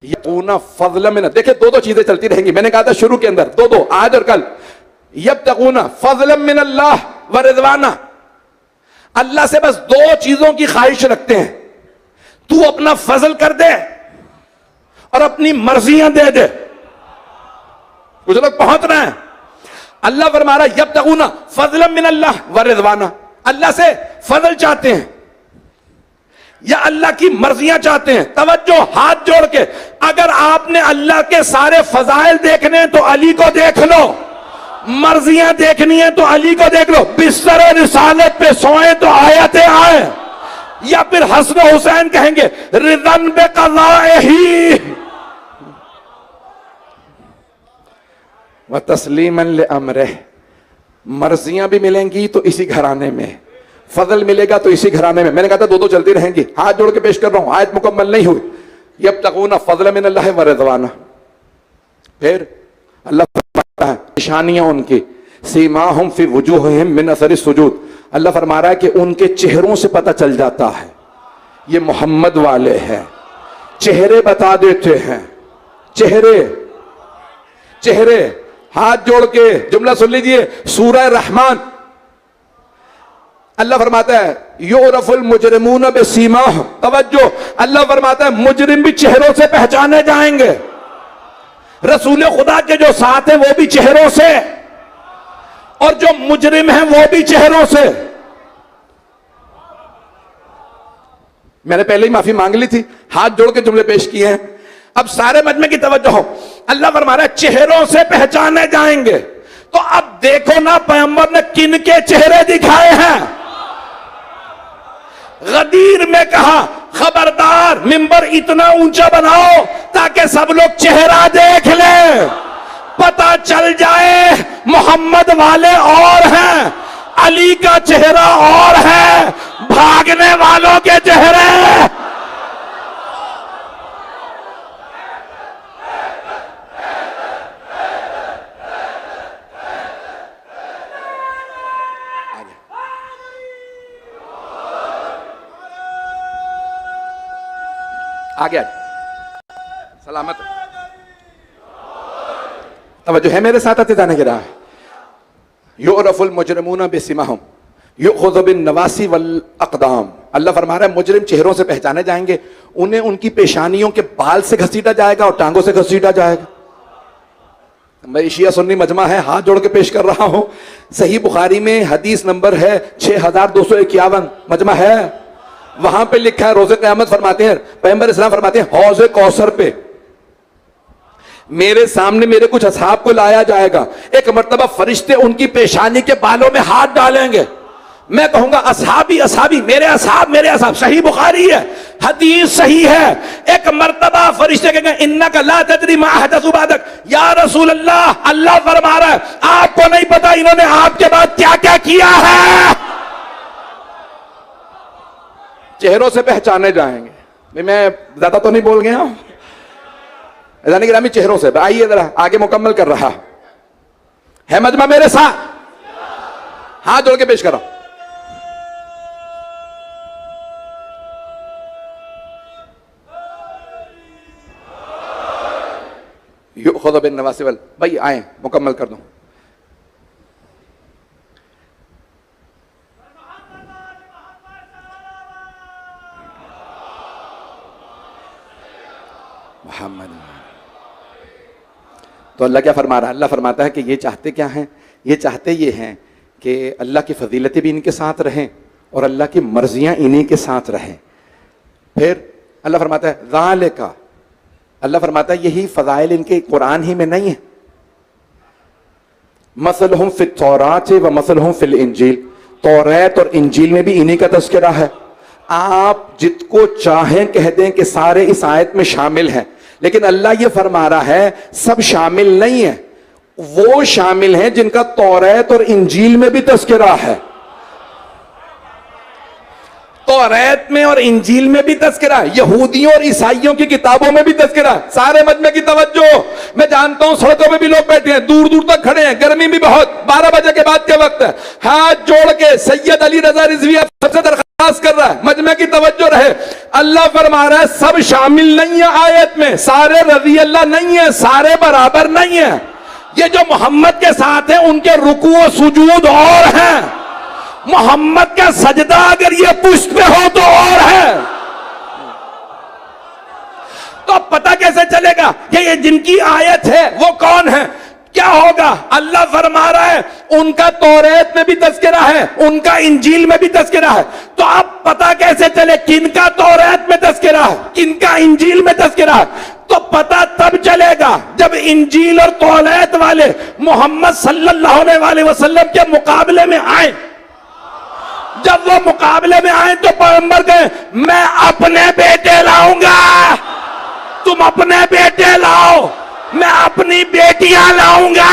यबतगूना फज़लन मिन, देखिए दो दो चीजें चलती रहेंगी। मैंने कहा था शुरू के अंदर दो दो, आज और कल। यबतगूना फज़लन मिन अल्लाह व रिज़वाना, अल्लाह से बस दो चीजों की ख्वाहिश रखते हैं, तू अपना फजल कर दे और अपनी मर्जियां दे दे। कुछ लोग पहुंच रहे हैं। अल्लाह फरमा रहा है यबतगूना फज़लन मिन अल्लाह व रिज़वाना, अल्लाह से फजल चाहते हैं या अल्लाह की मर्जियां चाहते हैं। तवज्जो, हाथ जोड़ के, अगर आपने अल्लाह के सारे फजाइल देखने हैं तो अली को देख लो, मर्जियां देखनी है तो अली को देख लो। बिस्तर रिसालत पे सोए तो आयतें आए, या फिर हसन हुसैन कहेंगे रिज़न बे क़ज़ाइही व तस्लीमन ले अमरिह। मर्जियां भी मिलेंगी तो इसी घराने में, फजल मिलेगा तो इसी घराने में। मैंने कहा था दो दो चलती रहेंगी, हाथ जोड़ के पेश कर रहा हूं, आयत मुकम्मल नहीं हुई। यबतगूना फज़लन मिन अल्लाह व रिज़वाना, फिर अल्लाह फरमाता है निशानियां उनकी, सीमाहुम फी वुजूहिहिम मिन असरि सुजूद, अल्लाह फरमा रहा है कि उनके चेहरों से पता चल जाता है ये मोहम्मद वाले हैं। चेहरे बता देते हैं, चेहरे चेहरे। हाथ जोड़ के जुमला सुन लीजिए, सूरह रहमान अल्लाह फरमाता है युरफुल मुजरिमून बिसीमाहुम, तवज्जो, अल्लाह फरमाता है मुजरिम भी चेहरों से पहचाने जाएंगे। रसूल खुदा के जो साथ है वो भी चेहरों से, और जो मुजरिम है वो भी चेहरों से। मैंने पहले ही माफी मांग ली थी, हाथ जोड़ के जुमले पेश किए हैं। अब सारे मजमे की तवज्जो हो। अल्लाह फरमा रहा है चेहरों से पहचाने जाएंगे। तो अब देखो ना पैगंबर ने किन के चेहरे दिखाए हैं। गदीर में कहा खबरदार मिंबर इतना ऊंचा बनाओ ताकि सब लोग चेहरा देख ले, पता चल जाए मोहम्मद वाले और हैं, अली का चेहरा और है, भागने वालों के चेहरे। आगे सलामत तवज्जो है मेरे साथ आते जाने की राह। युरफुल मुजरिमूना बिसिमाहुम युखज़ु बिन नवासी वल अक़दाम। अल्लाह फरमा रहा है मुजरिम चेहरों से पहचाने जाएंगे, उन्हें उनकी पेशानियों के बाल से घसीटा जाएगा और टांगों से घसीटा जाएगा। मैं शिया सुन्नी मजमा है, हाथ जोड़ के पेश कर रहा हूं। सही बुखारी में हदीस नंबर है 6251, मजमा है, वहां पे लिखा है रोज़े क़यामत फरमाते हैं पैगंबर इस्लाम फरमाते हैं हौज़े कौसर पे मेरे सामने मेरे कुछ असहाब को लाया जाएगा। एक मर्तबा फरिश्ते उनकी पेशानी के बालों में हाथ डालेंगे। मैं कहूंगा असहाबी असहाबी, मेरे असहाब मेरे असहाब। सही बुखारी है, हदीस सही है। एक मर्तबा फरिश्ते कहेंगे इन्नका ला तदरी मा अहदसु बादक, या रसूल अल्लाह, अल्लाह फरमा रहा है आपको नहीं पता इन्होंने आपके बाद क्या क्या किया है। चेहरों से पहचाने जाएंगे। मैं ज्यादा तो नहीं बोल गया हूं, यानी गिरामी चेहरों से। आइए जरा आगे मुकम्मल कर रहा है मजमा मेरे साथ, हाथ जोड़ के पेश कर रहा हूं। युखज़ु बिन नवासी वल, भाई आए मुकम्मल कर दूं। मोहम्मद। तो अल्लाह क्या फरमा रहा है? अल्लाह फरमाता है कि ये चाहते क्या हैं? ये चाहते ये हैं कि अल्लाह की फजीलतें भी इनके साथ रहें और अल्लाह की मर्जियां इन्हीं के साथ रहें। फिर अल्लाह फरमाता है ज़ालिका, अल्लाह फरमाता है यही फजाइल इनके कुरान ही में नहीं है। मसलहुम फित तौरात व मसलहुम फिल इंजील, तौरात और इंजील में भी इन्हीं का तज़किरा है। आप जितको चाहें कह दें कि सारे इस आयत में शामिल हैं, लेकिन अल्लाह ये फरमा रहा है सब शामिल नहीं है। वो शामिल हैं जिनका तौरात और इंजील में भी तज़किरा है। तौरात में और इंजील में भी तज़किरा है, यहूदियों और ईसाइयों की किताबों में भी तज़किरा है। सारे मजमे की तवज्जो। मैं जानता हूं सड़कों में भी लोग बैठे हैं, दूर दूर तक खड़े हैं, गर्मी भी बहुत, 12 बजे के बाद के वक्त है। हाथ जोड़ के सैयद अली रजा रिजवी सबसे दरखास्त कर रहा है मजमे की तवज्जो रहे। अल्लाह फरमा रहा है सब शामिल नहीं है आयत में, सारे रज़ी अल्लाह नहीं है, सारे बराबर नहीं है। ये जो मोहम्मद के साथ है उनके रुकू और सुजूद और हैं, मोहम्मद का सजदा अगर ये पुष्ट पे हो तो और है। तो पता कैसे चलेगा कि ये जिनकी आयत है वो कौन है? क्या होगा? अल्लाह फरमा रहा है उनका तौरात में भी तज़किरा है, उनका इंजील में भी तज़किरा है। तो अब पता कैसे चले किनका तौरात में तज़किरा है, किनका इंजील में तज़किरा है? तो पता तब चलेगा जब इंजील और तौरात वाले मोहम्मद सल्लल्लाहु अलैहि वसल्लम के मुकाबले में आए। जब वो मुकाबले में आए तो पैगंबर कहे मैं अपने बेटे लाऊंगा, तुम अपने बेटे लाओ, मैं अपनी बेटियां लाऊंगा,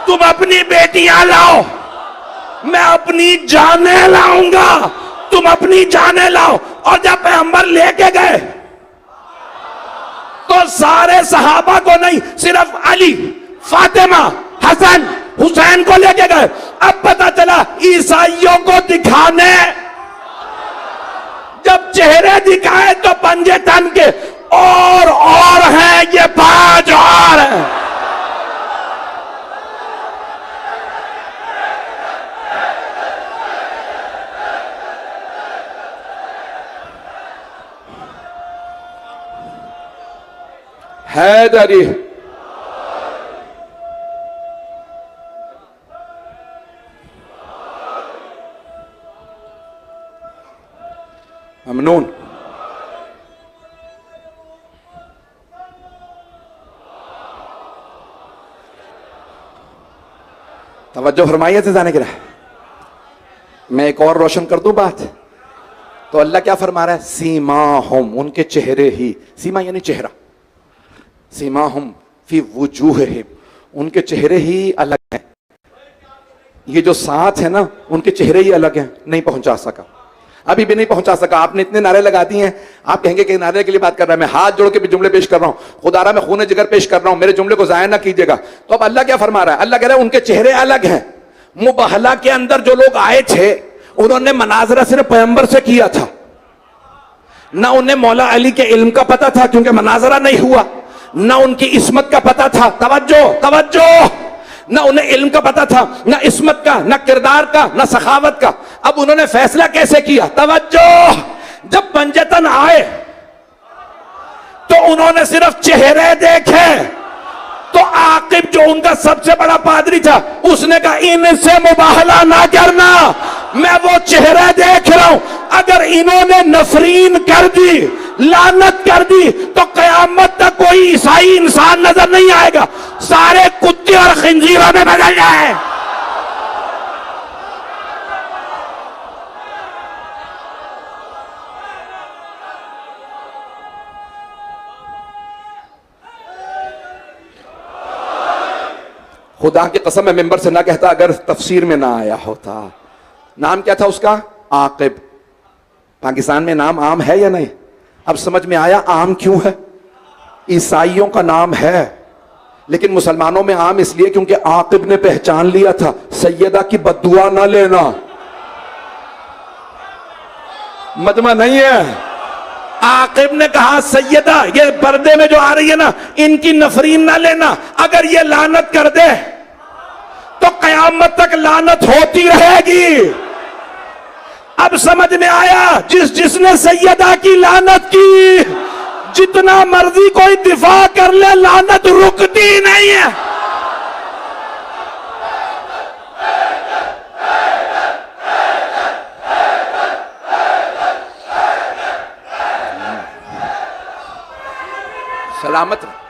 तुम अपनी बेटियां लाओ, मैं अपनी जाने लाऊंगा, तुम अपनी जाने लाओ। और जब पैगंबर लेके गए तो सारे सहाबा को नहीं, सिर्फ अली, फातिमा, हसन, हुसैन को लेके गए। अब पता चला ईसाइयों को दिखाने जब चेहरे दिखाए तो पंजे तन के और हैं, ये 5 और हैं। हैदरी ममनून तवज्जो फरमाइए से जाने गिरा। मैं एक और रोशन कर दूं बात। तो अल्लाह क्या फरमा रहा है, सीमा हम, उनके चेहरे ही, सीमा यानी चेहरा, सीमा हम फी वजूहिहिम, उनके चेहरे ही अलग हैं। ये जो साथ है ना, उनके चेहरे ही अलग हैं। नहीं पहुंचा सका, अभी भी नहीं पहुंचा सका। आपने इतने नारे लगा दिए हैं, आप कहेंगे कि नारे के लिए बात कर रहा है। मैं हाथ जोड़ के भी जुमले पेश कर रहा हूं, खुदारा मैं खून जिगर पेश कर रहा हूं, मेरे जुमले को जाया ना कीजिएगा। तो अब अल्लाह क्या फरमा रहा है, अल्लाह कह रहा है उनके चेहरे अलग हैं। मुबहला के अंदर जो लोग आए थे, उन्होंने मनाजरा सिर्फ पैगंबर से किया था, ना उन्हें मौला अली के इल्म का पता था क्योंकि मनाजरा नहीं हुआ, ना उनकी इस्मत का पता था, तवज्जो तवज्जो, ना उन्हें इल्म का पता था, ना इस्मत का, ना किरदार का, ना सखावत का। अब उन्होंने फैसला कैसे किया, तवज्जो, जब पंजतन आए तो उन्होंने सिर्फ चेहरे देखे। तो आकिब जो उनका सबसे बड़ा पादरी था, उसने कहा इनसे मुबाहला ना करना, मैं वो चेहरा देख रहा हूं। अगर इन्होंने नफरीन कर दी, लानत कर दी, तो कयामत तक कोई ईसाई इंसान नजर नहीं आएगा, सारे कुत्ते और खिंजीरों में बदल जाए। खुदा की कसम मैं मेंबर से ना कहता अगर तफसीर में ना आया होता। नाम क्या था उसका, आकिब। पाकिस्तान में नाम आम है या नहीं, अब समझ में आया आम क्यों है। ईसाइयों का नाम है लेकिन मुसलमानों में आम इसलिए क्योंकि आकिब ने पहचान लिया था, सैयदा की बद्दुआ ना लेना। मजमा नहीं है, आकिब ने कहा सैयदा ये पर्दे में जो आ रही है ना, इनकी नफरीन ना लेना, अगर ये लानत कर दे तो कयामत तक लानत होती रहेगी। अब समझ में आया, जिसने सैयदा की लानत की, जितना मर्जी कोई दिफा कर ले, लानत रुकती नहीं है। सलामत रहे।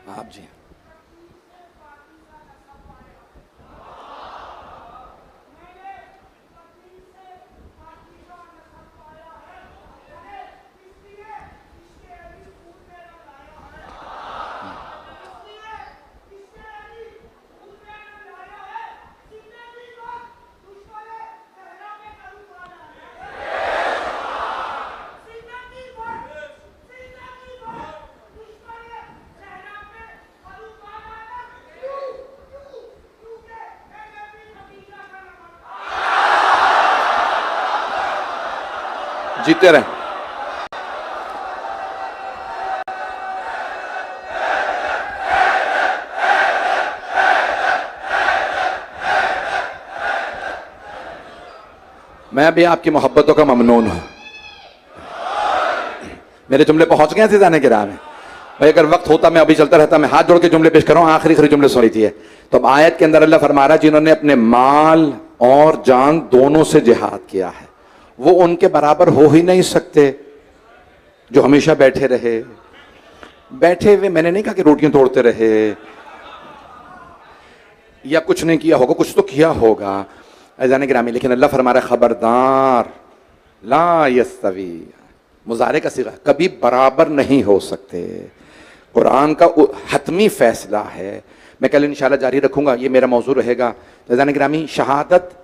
आप जी जीते रहे। मैं भी आपकी मोहब्बतों का ममनून हूं। मेरे जुमले पहुंच गए थे जाने के राह में भाई, अगर वक्त होता मैं अभी चलता रहता। मैं हाथ जोड़ के जुमले पेश कर रहा हूं, आखिरी जुमले सुन लीजिए। तो अब आयत के अंदर अल्लाह फरमा रहा है जिन्होंने अपने माल और जान दोनों से जिहाद किया है, वो उनके बराबर हो ही नहीं सकते जो हमेशा बैठे रहे। बैठे हुए मैंने नहीं कहा कि रोटियां तोड़ते रहे या कुछ नहीं किया होगा, कुछ तो किया होगा अज़ान गिरामी। लेकिन अल्लाह फरमा रहा है खबरदार, ला यस्तवी, मुजारे का सिगा, कभी बराबर नहीं हो सकते। कुरान का हतमी फैसला है। मैं कल इंशाल्लाह जारी रखूंगा, ये मेरा मौजू रहेगा। अज़ान गिरामी, शहादत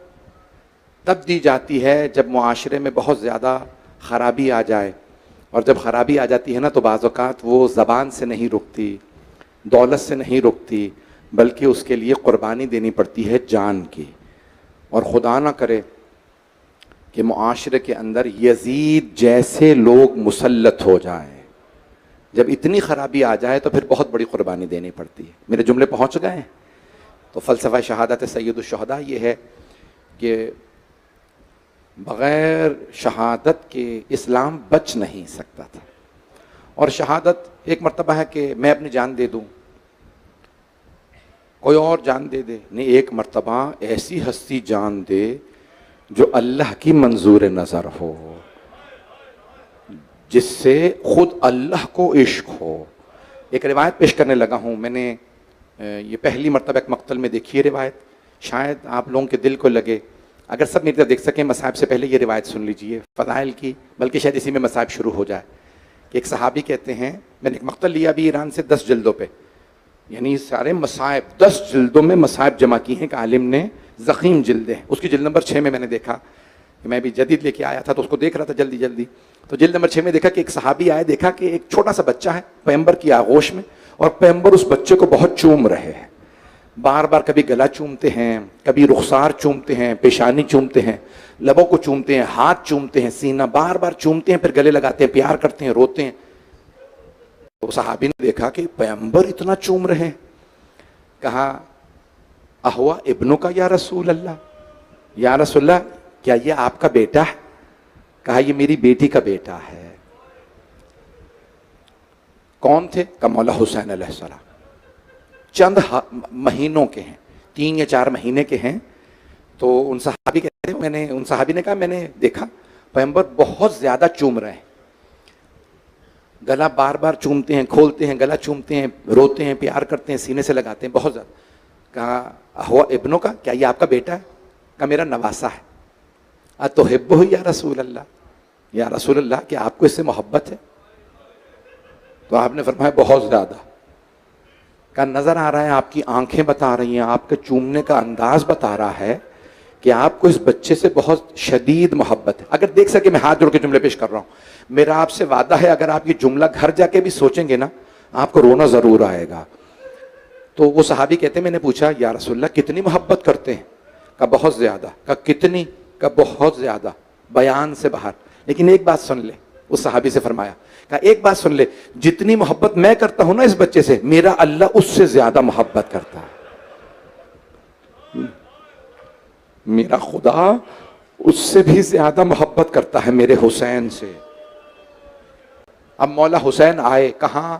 तब दी जाती है जब मुआशरे में बहुत ज़्यादा ख़राबी आ जाए, और जब ख़राबी आ जाती है ना तो बाज़ औक़ात वो ज़बान से नहीं रुकती, दौलत से नहीं रुकती, बल्कि उसके लिए क़ुरबानी देनी पड़ती है जान की। और खुदा ना करे कि मुआशरे के अंदर यजीद जैसे लोग मुसल्लत हो जाएं। जब इतनी ख़राबी आ जाए तो फिर बहुत बड़ी क़ुरबानी देनी पड़ती है। मेरे जुमले पहुँच गए। तो फ़लसफ़ा शहादत सैयदुश शुहदा ये है कि बग़ैर शहादत के इस्लाम बच नहीं सकता था। और शहादत एक मर्तबा है कि मैं अपनी जान दे दूं, कोई और जान दे दे, नहीं, एक मर्तबा ऐसी हस्ती जान दे जो अल्लाह की मंजूर नज़र हो, जिससे खुद अल्लाह को इश्क हो। एक रिवायत पेश करने लगा हूँ, मैंने ये पहली मर्तबा एक मक्तल में देखी है रिवायत, शायद आप लोगों के दिल को लगे, अगर सब मेरी तरफ देख सकें मसाइब से पहले ये रिवायत सुन लीजिए फ़ज़ाइल की, बल्कि शायद इसी में मसाइब शुरू हो जाए। कि एक सहाबी कहते हैं, मैंने एक मक्तल लिया अभी ईरान से 10 जिल्दों पे, यानी सारे मसाइब 10 जिल्दों में मसाइब जमा की हैं एक आलिम ने, ज़ख़ीम जिल्दें, उसकी जिल्द नंबर 6 में मैंने देखा कि मैं भी जदीद लेके आया था तो उसको देख रहा था जल्दी जल्दी, तो जिल्द नंबर 6 में देखा कि एक सहाबी आए, देखा कि एक छोटा सा बच्चा है पैगंबर की आगोश में, और पैगंबर उस बच्चे को बहुत चूम रहे हैं, बार बार कभी गला चूमते हैं, कभी रुखसार चूमते हैं, पेशानी चूमते हैं, लबों को चूमते हैं, हाथ चूमते हैं, सीना बार बार चूमते हैं, फिर गले लगाते हैं, प्यार करते हैं, रोते हैं। तो सहाबी ने देखा कि पैगंबर इतना चूम रहे हैं, कहा अहुआ इब्नु का या रसूल अल्लाह, या रसूल अल्लाह क्या ये आपका बेटा है? कहा ये मेरी बेटी का बेटा है। कौन थे? का मौला हुसैन अलैहिस्सलाम, चंद महीनों के हैं, 3 या 4 महीने के हैं। तो उन सहाबी कहते हैं, उन सहाबी ने कहा मैंने देखा पैगंबर बहुत ज्यादा चूम रहे हैं, गला बार बार चूमते हैं, खोलते हैं, गला चूमते हैं, रोते हैं, प्यार करते हैं, सीने से लगाते हैं, बहुत ज्यादा। कहा हुआ इब्नो का, क्या ये आपका बेटा है? का मेरा नवासा है। अतुहिब्बुहु या रसूल अल्लाह, या रसूल अल्लाह क्या आपको इससे मोहब्बत है? तो आपने फरमाया बहुत ज्यादा। का नजर आ रहा है, आपकी आंखें बता रही हैं, आपके चूमने का अंदाज बता रहा है कि आपको इस बच्चे से बहुत शदीद मोहब्बत है। अगर देख सके, मैं हाथ जोड़ के जुमले पेश कर रहा हूं, मेरा आपसे वादा है अगर आप ये जुमला घर जाके भी सोचेंगे ना, आपको रोना जरूर आएगा। तो वो सहाबी कहते हैं, मैंने पूछा या रसूलल्लाह कितनी मोहब्बत करते हैं? का बहुत ज्यादा। का कितनी? का बहुत ज्यादा, बयान से बाहर। लेकिन एक बात सुन ले, उस सहाबी से फरमाया, का एक बात सुन ले, जितनी मोहब्बत मैं करता हूं ना इस बच्चे से, मेरा अल्लाह उससे ज्यादा मोहब्बत करता है। मेरा खुदा उससे भी ज्यादा मोहब्बत करता है मेरे हुसैन से। अब मौला हुसैन आए कहां?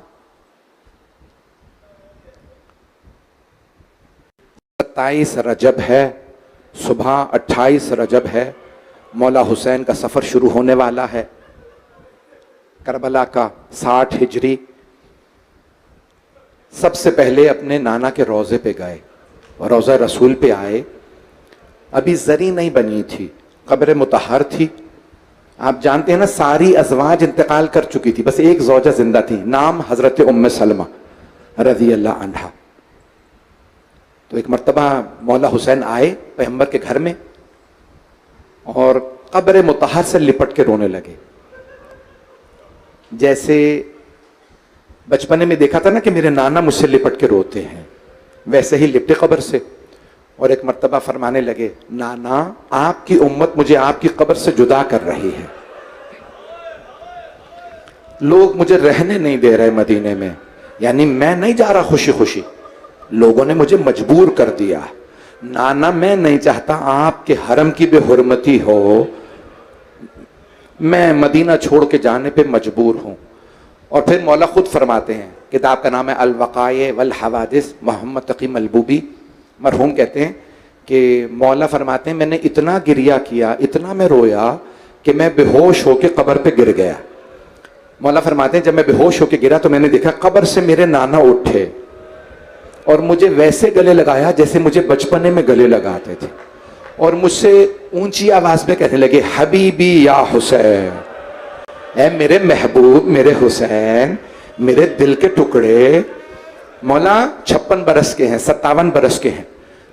27 रजब है, सुबह 28 रजब है, मौला हुसैन का सफर शुरू होने वाला है, करबला का 60 हिजरी। सबसे पहले अपने नाना के रोजे पे गए, रोजा रसूल पे आए। अभी जरी नहीं बनी थी, कब्र मुतहर थी। आप जानते हैं ना, सारी अज़वाज इंतकाल कर चुकी थी, बस एक ज़ौजा जिंदा थी, नाम हजरत उम्मे सलमा रज़ी अल्लाह अन्हा। तो एक मर्तबा मौला हुसैन आए पैगंबर के घर में और कब्र मुतहर से लिपट के रोने लगे। जैसे बचपने में देखा था ना कि मेरे नाना मुझसे लिपट के रोते हैं, वैसे ही लिपटे कब्र से। और एक मर्तबा फरमाने लगे, नाना आपकी उम्मत मुझे आपकी कब्र से जुदा कर रही है, लोग मुझे रहने नहीं दे रहे मदीने में, यानी मैं नहीं जा रहा खुशी खुशी, लोगों ने मुझे मजबूर कर दिया। नाना मैं नहीं चाहता आपके हरम की बेहुरमती हो, मैं मदीना छोड़ के जाने पे मजबूर हूं। और फिर मौला खुद फरमाते हैं, किताब का नाम है अल वक़ाए वल हवादिस, मोहम्मद तकी मलबूबी मरहूम कहते हैं कि मौला फरमाते हैं मैंने इतना गिरिया किया, इतना मैं रोया कि मैं बेहोश होके कब्र पे गिर गया। मौला फरमाते हैं जब मैं बेहोश होके गिरा तो मैंने देखा कब्र से मेरे नाना उठे और मुझे वैसे गले लगाया जैसे मुझे बचपने में गले लगाते थे, और मुझसे ऊंची आवाज में कहने लगे, हबीबी या हुसैन, ऐ मेरे महबूब, मेरे हुसैन, मेरे दिल के टुकड़े। मौला 56 बरस के हैं, 57 बरस के हैं।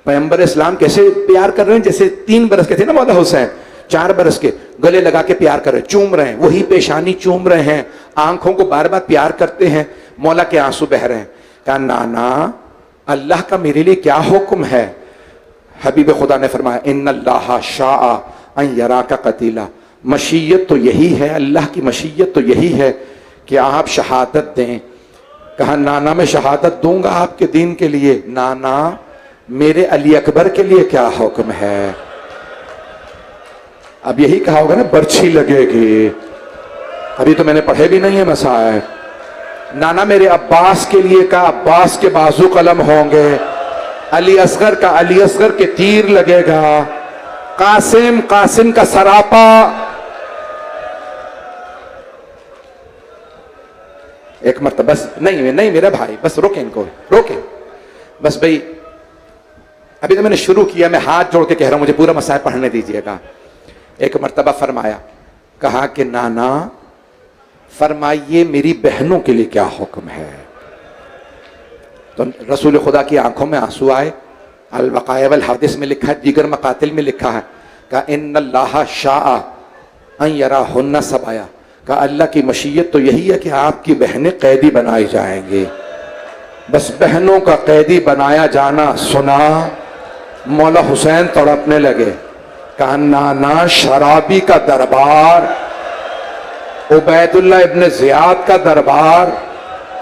पैगंबर इस्लाम कैसे प्यार कर रहे हैं, जैसे 3 बरस के थे ना मौला हुसैन, 4 बरस के, गले लगा के प्यार कर रहे हैं, चूम रहे हैं, वही पेशानी चूम रहे हैं, आंखों को बार बार प्यार करते हैं। मौला के आंसू बह रहे हैं। कहा नाना अल्लाह का मेरे लिए क्या हुक्म है? हबीब खुदा ने फरमाया, इन्नल्लाह शाअ अन यराका कतीला, मशीयत तो यही है, अल्लाह की मशीयत तो यही है कि आप शहादत दें। कहा नाना मैं शहादत दूंगा आपके दीन के लिए। नाना मेरे अली अकबर के लिए क्या हुक्म है? अब यही कहा होगा ना, बर्छी लगेगी। अभी तो मैंने पढ़े भी नहीं है मसाए। नाना मेरे अब्बास के लिए का अब्बास के बाजू कलम होंगे, अली असगर का अली असगर के तीर लगेगा, कासिम कासिम का सरापा। एक मरतबा बस, नहीं नहीं मेरा भाई, बस रोके इनको, रोके बस भाई। अभी तो मैंने शुरू किया, मैं हाथ जोड़ के कह रहा हूं मुझे पूरा मसाइल पढ़ने दीजिएगा। एक मरतबा फरमाया, कहा कि नाना फरमाइए मेरी बहनों के लिए क्या हुक्म है। तो रसूल खुदा की आंखों में आंसू आए। अल वक़ाया वल हदीस में लिखा है, दीगर मकातिल में लिखा है, कहा इन्नल्लाह शाअ अन यराहुन्ना सबाया, कहा अल्लाह की मशीयत तो यही है कि आपकी बहनें कैदी बनाई जाएंगी। बस बहनों का कैदी बनाया जाना सुना, मौला हुसैन तड़पने लगे। कहा नाना शराबी का दरबार, उबैदुल्लाह इब्न जियाद का दरबार,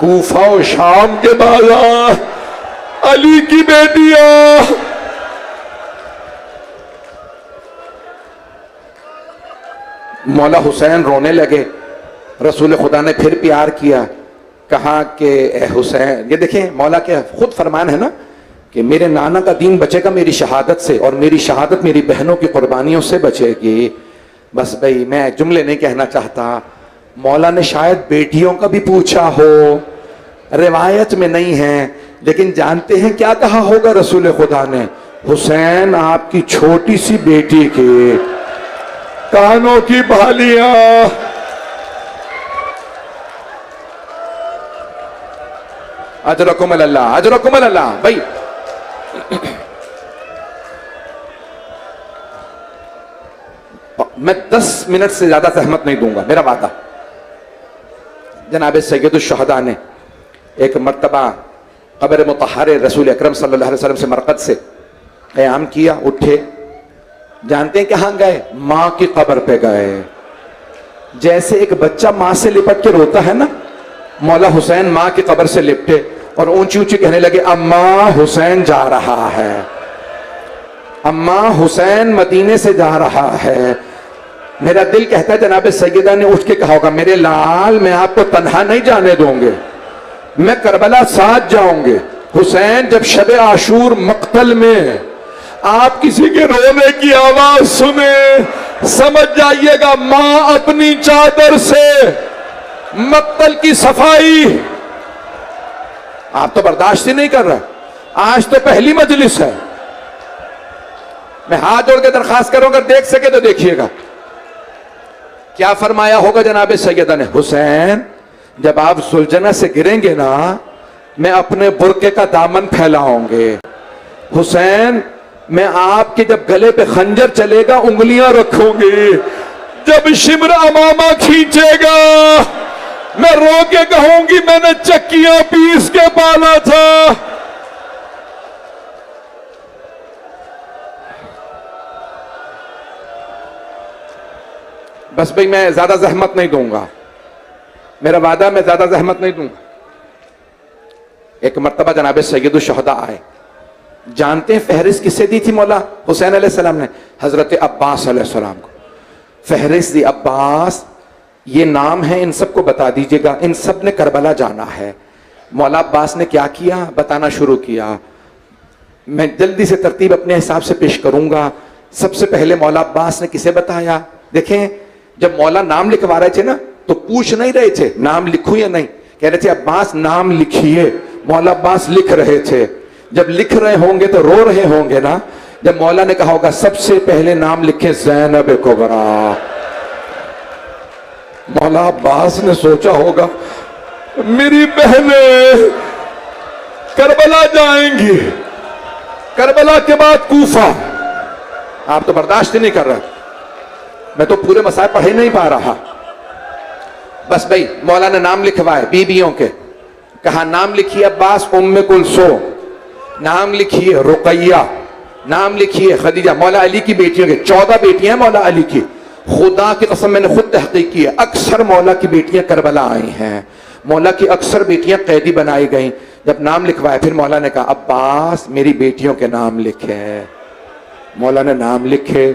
कूफा और शाम के बाजार, अली की बेटियां। मौला हुसैन रोने लगे। रसूल खुदा ने फिर प्यार किया, कहा कि ए हुसैन, ये देखें मौला के खुद फरमान है ना कि मेरे नाना का दीन बचेगा मेरी शहादत से, और मेरी शहादत मेरी बहनों की कुर्बानियों से बचेगी। बस भाई मैं जुमले नहीं कहना चाहता। मौला ने शायद बेटियों का भी पूछा हो, रिवायत में नहीं है, लेकिन जानते हैं क्या कहा होगा रसूल खुदा ने, हुसैन आपकी छोटी सी बेटी के कानों की बालियां। अजरकुम अल्लाह, अजरकुम अल्लाह। भाई मैं 10 मिनट से ज्यादा सहमत नहीं दूंगा, मेरा वादा। जनाब सैयदुल शुहदा ने एक मर्तबा कब्र मुतहरे रसूल अकरम सल्लल्लाहु अलैहि वसल्लम से मरकत से क़याम किया, उठे, जानते हैं कहां गए? मां की कब्र पे गए। जैसे एक बच्चा मां से लिपट के रोता है ना, मौला हुसैन मां की कब्र से लिपटे और ऊंची ऊंची कहने लगे, अम्मा हुसैन जा रहा है, अम्मा हुसैन मदीने से जा रहा है। मेरा दिल कहता है जनाब सैयदा ने उठ के कहा होगा, मेरे लाल मैं आपको तन्हा नहीं जाने दूंगे, मैं करबला साथ जाऊंगे। हुसैन जब शब आशूर मक्तल में आप किसी के रोने की आवाज सुने, समझ जाइएगा मां अपनी चादर से मक्तल की सफाई। आप तो बर्दाश्त ही नहीं कर रहे। आज तो पहली मजलिस है, मैं हाथ जोड़ के दरखास्त करूंगा, अगर देख सके तो देखिएगा क्या फरमाया होगा जनाब सैयदा ने। हुसैन जब आप सुलझना से गिरेंगे ना, मैं अपने बुरके का दामन फैलाऊंगे। हुसैन मैं आपके जब गले पे खंजर चलेगा उंगलियां रखूंगी, जब शिमर अमामा खींचेगा मैं रो के कहूंगी मैंने चक्कियां पीस के पाला था। बस भाई मैं ज्यादा जहमत नहीं दूंगा, मेरा वादा मैं ज्यादा जहमत नहीं दूंगा। एक मर्तबा जनाब सैयदुल शुहदा आए। जानते हैं फहरिस्त किसे दी थी मौला हुसैन अलैहिस्सलाम ने? हजरत अब्बास अलैहिस्सलाम को फहरिस्त दी। अब्बास ये नाम है, इन सबको बता दीजिएगा, इन सब ने करबला जाना है। मौला अब्बास ने क्या किया बताना शुरू किया। मैं जल्दी से तरतीब अपने हिसाब से पेश करूंगा। सबसे पहले मौला अब्बास ने किसे बताया? देखें जब मौला नाम लिखवा रहे थे ना तो पूछ नहीं रहे थे नाम लिखूं या नहीं, कह रहे थे अब्बास नाम लिखिए। मौला अब्बास लिख रहे थे। जब लिख रहे होंगे तो रो रहे होंगे ना। जब मौला ने कहा होगा सबसे पहले नाम लिखे ज़ैनब कुबरा, मौला अब्बास ने सोचा होगा मेरी बहनें करबला जाएंगी, करबला के बाद कूफा। आप तो बर्दाश्त ही नहीं कर रहे। मैं तो पूरे मसाइल पढ़ ही नहीं पा रहा। बस भाई मौला ने नाम लिखवाए बीबियों के। कहा नाम लिखिए अब्बास उम्मे कुलसूम, नाम लिखिए रुकैया, नाम लिखिए खदीजा। मौला अली की बेटियों के 14 बेटियां मौला अली की। खुदा की कसम मैंने खुद तहकीक की है, अक्सर मौला की बेटियां करबला आई हैं, मौला की अक्सर बेटियां कैदी बनाई गई। जब नाम लिखवाए फिर मौला ने कहा अब्बास मेरी बेटियों के नाम लिखे। मौला ने नाम लिखे।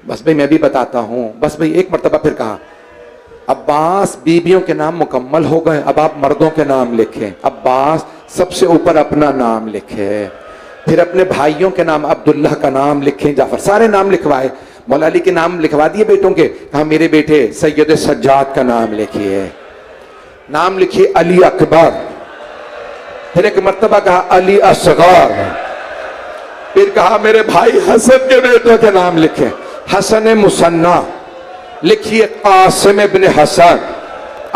बस भाई मैं भी बताता हूं। बस भाई एक मर्तबा फिर कहा, अब्बास बीबियों के नाम मुकम्मल हो गए, अब आप मर्दों के नाम लिखें। अब्बास सबसे ऊपर अपना नाम लिखे, फिर अपने भाइयों के नाम, अब्दुल्ला का नाम लिखें, जाफर, सारे नाम लिखवाए। मौला अली के नाम लिखवा दिए बेटों के। कहा मेरे बेटे सैयद सज्जाद का नाम लिखिए। नाम लिखिए अली अकबर। फिर एक मर्तबा कहा अली असगर। फिर कहा मेरे भाई हसन के बेटों के नाम लिखे, हसन मुसन्ना लिखिए, कासिम इब्न हसन,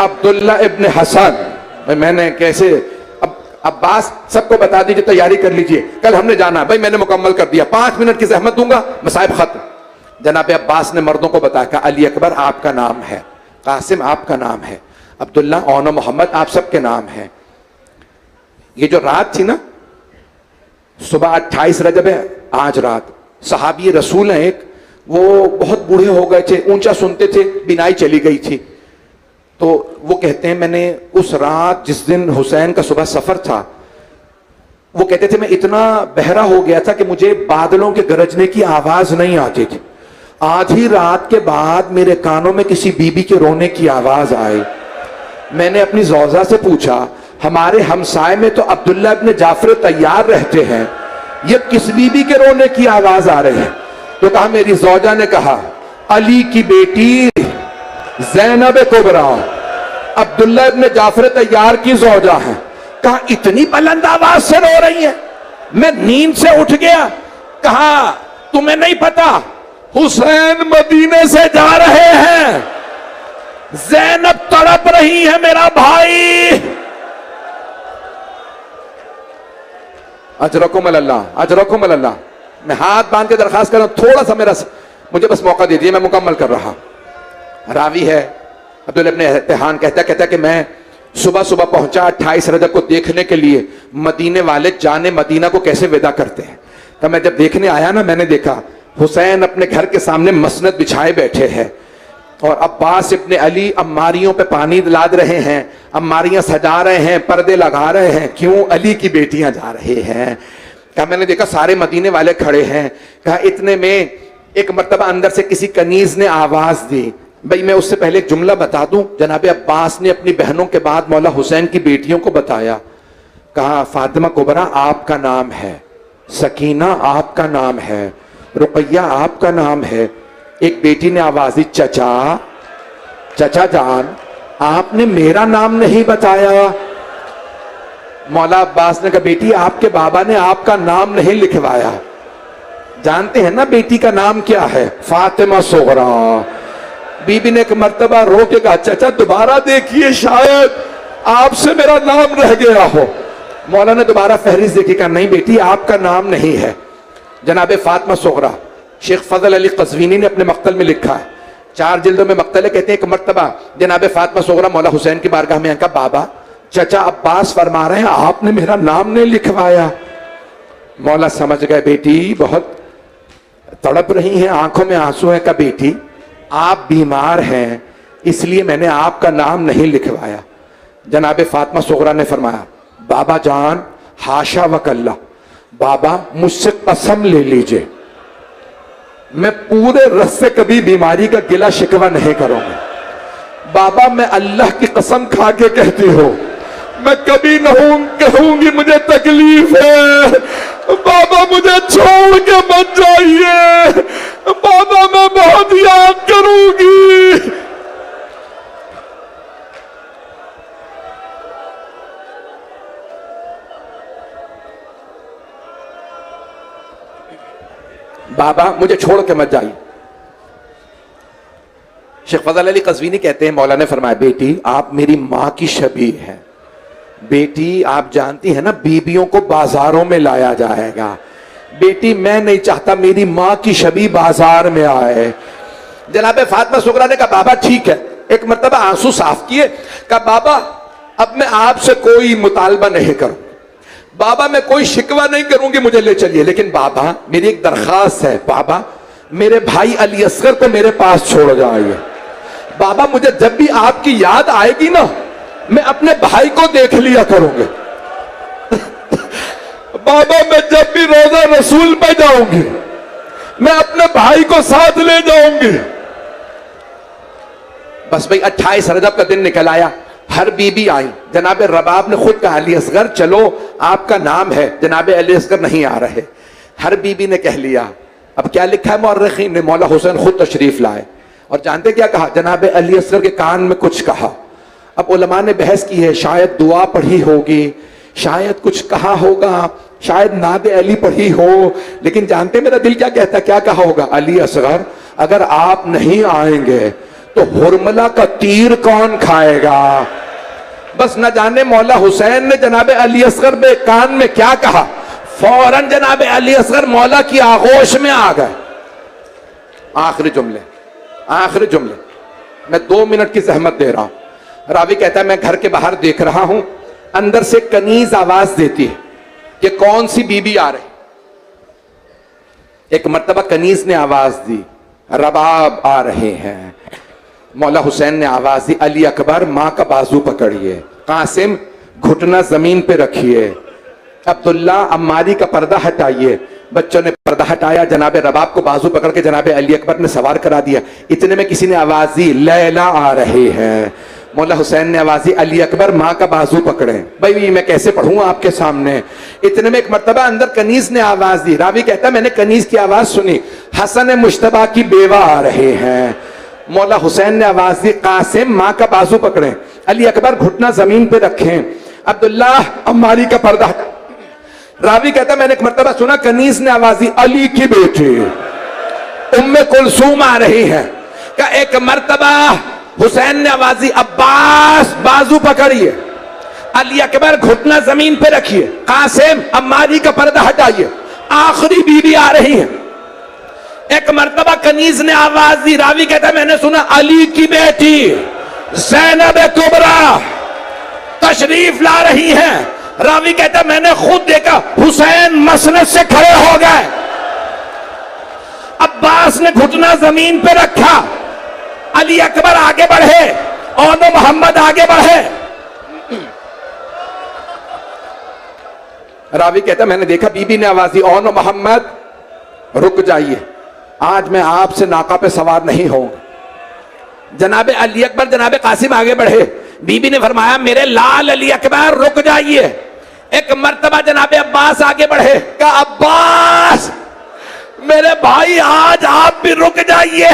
अब्दुल्ला इब्न हसन। मैंने कैसे, अब्बास सबको बता दीजिए, तैयारी कर लीजिए, कल हमने जाना। भाई मैंने मुकम्मल कर दिया, 5 मिनट की जहमत दूंगा, मसाइब खत्म। जनाब अब्बास ने मर्दों को बताया, कहा अली अकबर आपका नाम है, कासिम आपका नाम है, अब्दुल्ला और मोहम्मद आप सबके नाम है। ये जो रात थी ना, सुबह 28 रजब है, आज रात, सहाबी रसूल हैं एक, वो बहुत बूढ़े हो गए थे, ऊंचा सुनते थे, बिनाई चली गई थी। तो वो कहते हैं मैंने उस रात जिस दिन हुसैन का सुबह सफर था, वो कहते थे मैं इतना बहरा हो गया था कि मुझे बादलों के गरजने की आवाज नहीं आती थी। आधी रात के बाद मेरे कानों में किसी बीबी के रोने की आवाज आई। मैंने अपनी ज़ौजा से पूछा, हमारे हमसाए में तो अब्दुल्ला इब्न जाफर तैयार रहते हैं, ये किस बीबी के रोने की आवाज आ रही है? तो कहा, मेरी ज़ौजा ने कहा अली की बेटी ज़ैनब कुबरा अब्दुल्ला इब्न जाफर तैयार की ज़ौजा है। कहा इतनी बुलंद आवाज से रो रही है? मैं नींद से उठ गया। कहा तुम्हें नहीं पता, हुसैन मदीने से जा रहे हैं, ज़ैनब तड़प रही है मेरा भाई। अजरकुम अल्लाह, अजरकुम अल्लाह। मैं हाथ बांध के दरखास्त कर रहा हूं, थोड़ा सा मुझे बस मौका दे दीजिए, मैं मुकम्मल कर रहा। रावी है अब्दुल्ला इब्न इत्तिहान, कहता कि मैं सुबह सुबह पहुंचा 28 रजब को देखने के लिए, मदीने वाले जाने मदीना को कैसे विदा करते हैं। तो मैं जब देखने आया ना, मैंने देखा हुसैन अपने घर के सामने मसनद बिछाए बैठे हैं और अब्बास इब्न अली अम्मारियों पे पानी लाद रहे हैं, अम्मारियां सजा रहे हैं, पर्दे लगा रहे हैं। क्यों? अली की बेटियां जा रहे हैं। कहा मैंने देखा सारे मदीने वाले खड़े हैं। कहा इतने में एक मर्तबा अंदर से किसी कनीज ने आवाज दी। भाई मैं उससे पहले एक जुमला बता दूं, जनाब अब्बास ने अपनी बहनों के बाद मौला हुसैन की बेटियों को बताया। कहा फातिमा कुबरा आपका नाम है, सकीना आपका नाम है, रुकैया आपका नाम है। एक बेटी ने आवाज दी, चचा, चचा जान आपने मेरा नाम नहीं बताया। मौला अब्बास ने कहा बेटी आपके बाबा ने आपका नाम नहीं लिखवाया। जानते हैं ना बेटी का नाम क्या है? फातिमा सुगरा। बीबी ने एक मर्तबा रो के कहा, चचा दोबारा देखिए, शायद आपसे मेरा नाम रह गया हो। मौला ने दोबारा फहरिस्त देखी, कहा नहीं बेटी आपका नाम नहीं है। जनाब फातिमा सुगरा शेख फजल अली कज़वीनी ने अपने मक्तल में लिखा है, 4 जिल्दों में मक्तल है। कहते हैं एक मर्तबा जनाब फातिमा सुगरा मौला हुसैन की बारगाह में कहा, बाबा चचा अब्बास फरमा रहे हैं आपने मेरा नाम नहीं लिखवाया। मौला समझ गए बेटी बहुत तड़प रही हैं, आंखों में आंसू है। का बेटी आप बीमार हैं इसलिए मैंने आपका नाम नहीं लिखवाया। जनाब फातिमा सुगरा ने फरमाया, बाबा जान हाशा वकल्ला, बाबा मुझसे कसम ले लीजिए, मैं पूरे रस से कभी बीमारी का गिला शिकवा नहीं करूंगा। बाबा मैं अल्लाह की कसम खा के कहती हूं, मैं कभी नहीं कहूंगी मुझे तकलीफ है। बाबा मुझे छोड़ के मत जाइए, बाबा मैं बहुत याद करूंगी। बाबा मुझे छोड़ के मत जाइए। शेख फजल अली कज़वीनी कहते हैं मौला ने फरमाया, बेटी आप मेरी मां की शबीह हैं। बेटी आप जानती हैं ना बीबियों को बाजारों में लाया जाएगा। बेटी मैं नहीं चाहता मेरी मां की शबीह बाजार में आए। जनाब फातिमा सुगरा ने कहा बाबा ठीक है। एक मर्तबा आंसू साफ किए, कहा बाबा अब मैं आपसे कोई मुतालबा नहीं करूं, बाबा मैं कोई शिकवा नहीं करूंगी, मुझे ले चलिए। लेकिन बाबा मेरी एक दरखास्त है, बाबा मेरे भाई अली असगर को मेरे पास छोड़ जाइए। बाबा मुझे जब भी आपकी याद आएगी ना मैं अपने भाई को देख लिया करूंगी। बाबा मैं जब भी रोजा रसूल पे जाऊंगी मैं अपने भाई को साथ ले जाऊंगी। बस भाई 28 रजब का दिन निकल आया, हर बीबी आई, जनाब रबाब ने खुद कहा अली असगर चलो आपका नाम है, जनाब अली असगर नहीं आ रहे। हर बीबी ने कह लिया। अब क्या लिखा है मुअर्रिखीन ने, मौला हुसैन खुद तशरीफ लाए और जानते क्या कहा, जनाब अली असगर के कान में कुछ कहा। अब उलमा ने बहस की है, शायद दुआ पढ़ी होगी, शायद कुछ कहा होगा, शायद नाद अली पढ़ी हो, लेकिन जानते मेरा दिल क्या कहता, क्या कहा होगा, अली असगर अगर आप नहीं आएंगे तो हुरमला का तीर कौन खाएगा। बस न जाने मौला हुसैन ने जनाब अली असगर के कान में क्या कहा, फौरन जनाब अली असगर मौला की आगोश में आ गए। आखिरी जुमले मैं 2 मिनट की जहमत दे रहा हूं। रावी कहता है मैं घर के बाहर देख रहा हूं, अंदर से कनीज आवाज देती है कि कौन सी बीबी आ रही। एक मर्तबा कनीज ने आवाज दी, रबाब आ रहे हैं। मौला हुसैन ने आवाज दी, अली अकबर मां का बाजू पकड़िए, कासिम घुटना जमीन पे रखिए, अब्दुल्ला अम्मारी का पर्दा हटाइए। बच्चों ने पर्दा हटाया, जनाब रबाब को बाजू पकड़ के जनाब अली अकबर ने सवार करा दिया। इतने में किसी ने आवाज दी, लैला आ रहे हैं। मौला हुसैन ने आवाज दी, अली अकबर मां का बाजू पकड़े। भाई मैं कैसे पढ़ूं आपके सामने। इतने में एक मर्तबा अंदर कनीज ने आवाज दी। रावी कहता मैंने कनीज की आवाज सुनी, हसन मुश्तबा की बेवा आ रहे हैं। मौला हुसैन ने आवाज दी, कासिम मां का बाजू पकड़े, अली अकबर घुटना जमीन पे रखें, अब्दुल्ला अम्मारी का पर्दा। रावी कहता मैंने एक मर्तबा सुना कनीज ने आवाज दी, अली की बेटी उम्मे कुलसूम आ रही है। का एक मर्तबा हुसैन ने आवाज दी, अब्बास बाजू पकड़िए, अली अकबर घुटना जमीन पे रखिए, कासिम अम्मारी का पर्दा हटाइए, आखिरी बीवी आ रही है। एक मर्तबा कनीज ने आवाज दी, रावी कहता मैंने सुना अली की बेटी ज़ैनब कुबरा तशरीफ ला रही है। रावी कहता मैंने खुद देखा, हुसैन मसनद से खड़े हो गए, अब्बास ने घुटना जमीन पे रखा, अली अकबर आगे बढ़े और मोहम्मद आगे बढ़े। रावी कहता मैंने देखा, बीबी ने आवाज दी, और मोहम्मद रुक जाइए, आज मैं आपसे नाका पे सवार नहीं होऊंगा। जनाब अली अकबर जनाब कासिम आगे बढ़े, बीबी ने फरमाया मेरे लाल अली अकबर रुक जाइए। एक मर्तबा जनाब अब्बास आगे बढ़े, कहा अब्बास मेरे भाई आज आप भी रुक जाइए।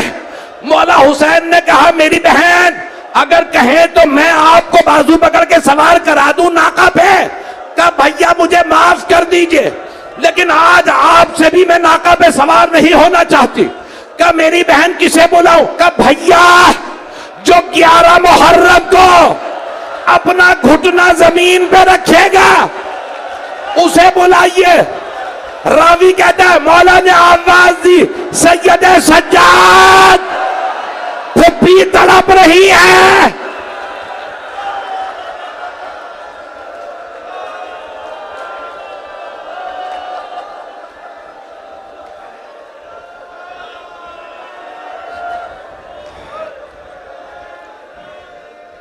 मौला हुसैन ने कहा मेरी बहन अगर कहे तो मैं आपको बाजू पकड़ के सवार करा दूं नाका पे। कहा भैया मुझे माफ कर दीजिए, लेकिन आज आपसे भी मैं नाका पे सवार नहीं होना चाहती। कहा मेरी बहन किसे बुलाऊं? कहा भैया जो 11 मुहर्रम को अपना घुटना जमीन पे रखेगा उसे बुलाइए। रावी कहता है मौला ने आवाज दी, सैयद सज्जाद फुप्पी तड़प रही है।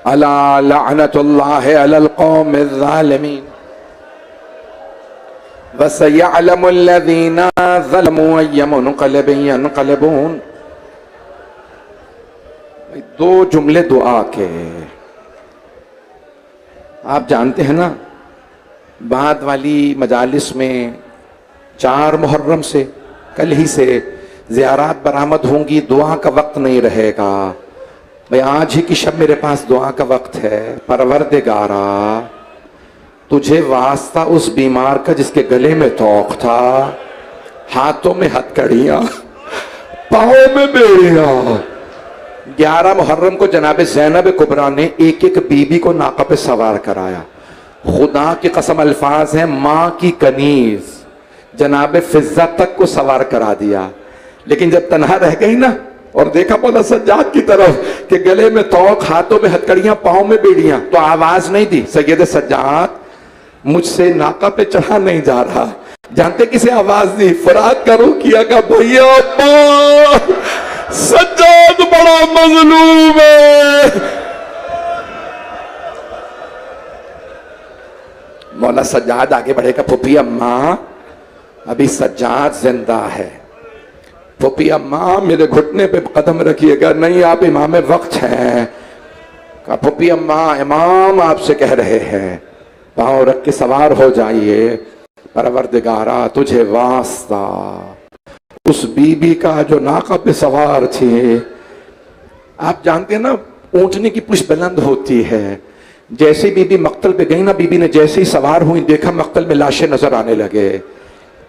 अला लअनतुल्लाहि अलल कौमिज़ ज़ालिमीन व सयअलमुल लज़ीना ज़लमू अय्य मुनक़लिबिन यनक़लिबून। 2 जुमले दुआ के। आप जानते हैं ना, बाद वाली मजालिस में 4 मुहर्रम से कल ही से ज़ियारात बरामद होंगी, दुआ का वक्त नहीं रहेगा। भाई आज ही की शब मेरे पास दुआ का वक्त है। परवरदिगारा तुझे वास्ता उस बीमार का जिसके गले में तोक था, हाथों में हथकड़ियां, पाँव में बेड़ियां। 11 मुहर्रम को जनाब ज़ैनब कुबरा ने एक एक बीबी को नाका पे सवार कराया। खुदा की कसम अल्फाज है, माँ की कनीज जनाब फिजा तक को सवार करा दिया। लेकिन जब तनहा रह गई ना और देखा मौला सज्जाद की तरफ कि गले में तोक, हाथों में हथकड़ियां, पाँव में बेड़ियां, तो आवाज नहीं दी, सैयद सज्जाद मुझसे नाका पे चढ़ा नहीं जा रहा। जानते किसे आवाज दी? फराग करो किया का भैया अब्बा सज्जाद बड़ा मजलूम है। मौला सज्जाद आगे बढ़ेगा, फुफी अम्मा अभी सज्जाद जिंदा है, फूफी अम्मा मेरे घुटने पे कदम रखिएगा, नहीं आप इमाम वक्त हैं। कहा फूफी अम्मा इमाम आपसे कह रहे हैं, पाँव रख के सवार हो जाइए। परवरदिगारा तुझे वास्ता उस बीबी का जो नाका पे सवार थी। आप जानते हैं ना ऊंटने की पुष्प बुलंद होती है। जैसे बीबी मक्तल पे गई ना, बीबी ने जैसे ही सवार हुई देखा मक्तल में लाशें नजर आने लगे।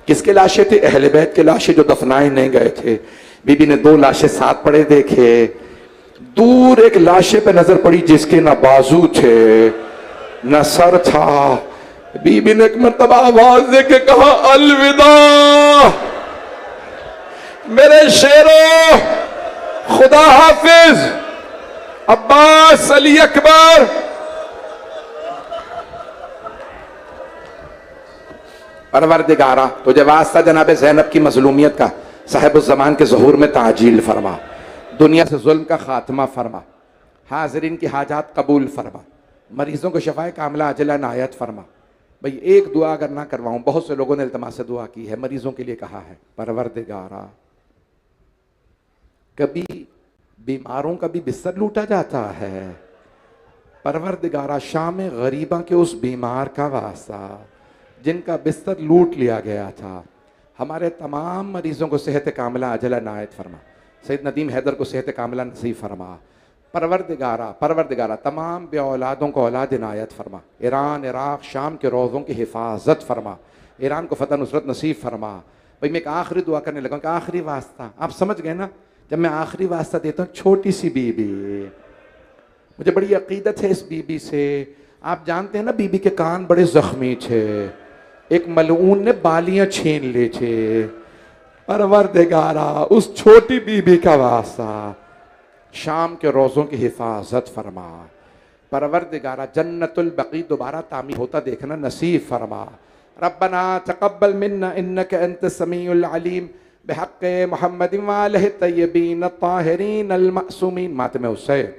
किसके लाशें थे? अहले बैत के लाशें जो दफनाए नहीं गए थे। बीबी ने 2 लाशें साथ पड़े देखे। दूर एक लाशे पे नजर पड़ी जिसके ना बाजू थे न सर था। बीबी ने एक मर्तबा आवाज देके कहा अलविदा मेरे शेरों, खुदा हाफिज, अब्बास, अली अकबर। परवरदिगारा तुझे वास्ता जनाब ज़ैनब की मजलूमियत का, साहिब उस जमान के ज़हूर में ताजील फरमा, दुनिया से जुल्म का खात्मा फरमा, हाज़रीन की हाजात कबूल फरमा, मरीजों को शफाए कामिला अजला नायत फरमा। भाई एक दुआ अगर ना करवाऊं, बहुत से लोगों ने इल्तमास से दुआ की है, मरीजों के लिए कहा है। परवरदिगारा कभी बीमारों का भी बिस्तर लूटा जाता है। परवरदिगारा शाम गरीबा के उस बीमार का वास्ता जिनका बिस्तर लूट लिया गया था, हमारे तमाम मरीजों को सेहत कामिला अजला नायत फरमा। सैयद नदीम हैदर को सेहत कामिला नसीब फरमा। परवरदिगारा तमाम बे औलादों को औलाद इनायत फरमा। ईरान, इराक़, शाम के रोज़ों की हिफाजत फरमा। ईरान को फतह नुसरत नसीब फरमा। भाई मैं एक आखिरी दुआ करने लगा कि आखिरी वास्ता, आप समझ गए ना, जब मैं आखिरी वास्ता देता हूँ, छोटी सी बीबी, मुझे बड़ी अकीदत है इस बीबी से। आप जानते हैं ना बीबी के कान बड़े जख्मी थे, एक मलऊन ने बालियां छीन ली थी। परवरदिगारा उस छोटी बीबी का वास्ता शाम के रोज़ों की हिफाजत फरमा। परवरदिगारा जन्नतुल बकी दोबारा तामीर होता देखना नसीब फरमा। रब्बना तक़ब्बल मिन्ना इन्नका अंतस समीउल अलीम बिहक़्क़ि मुहम्मदिन व आलिहि तय्यबीन अत्ताहिरीन अल मासूमीन। मातम हुसैन।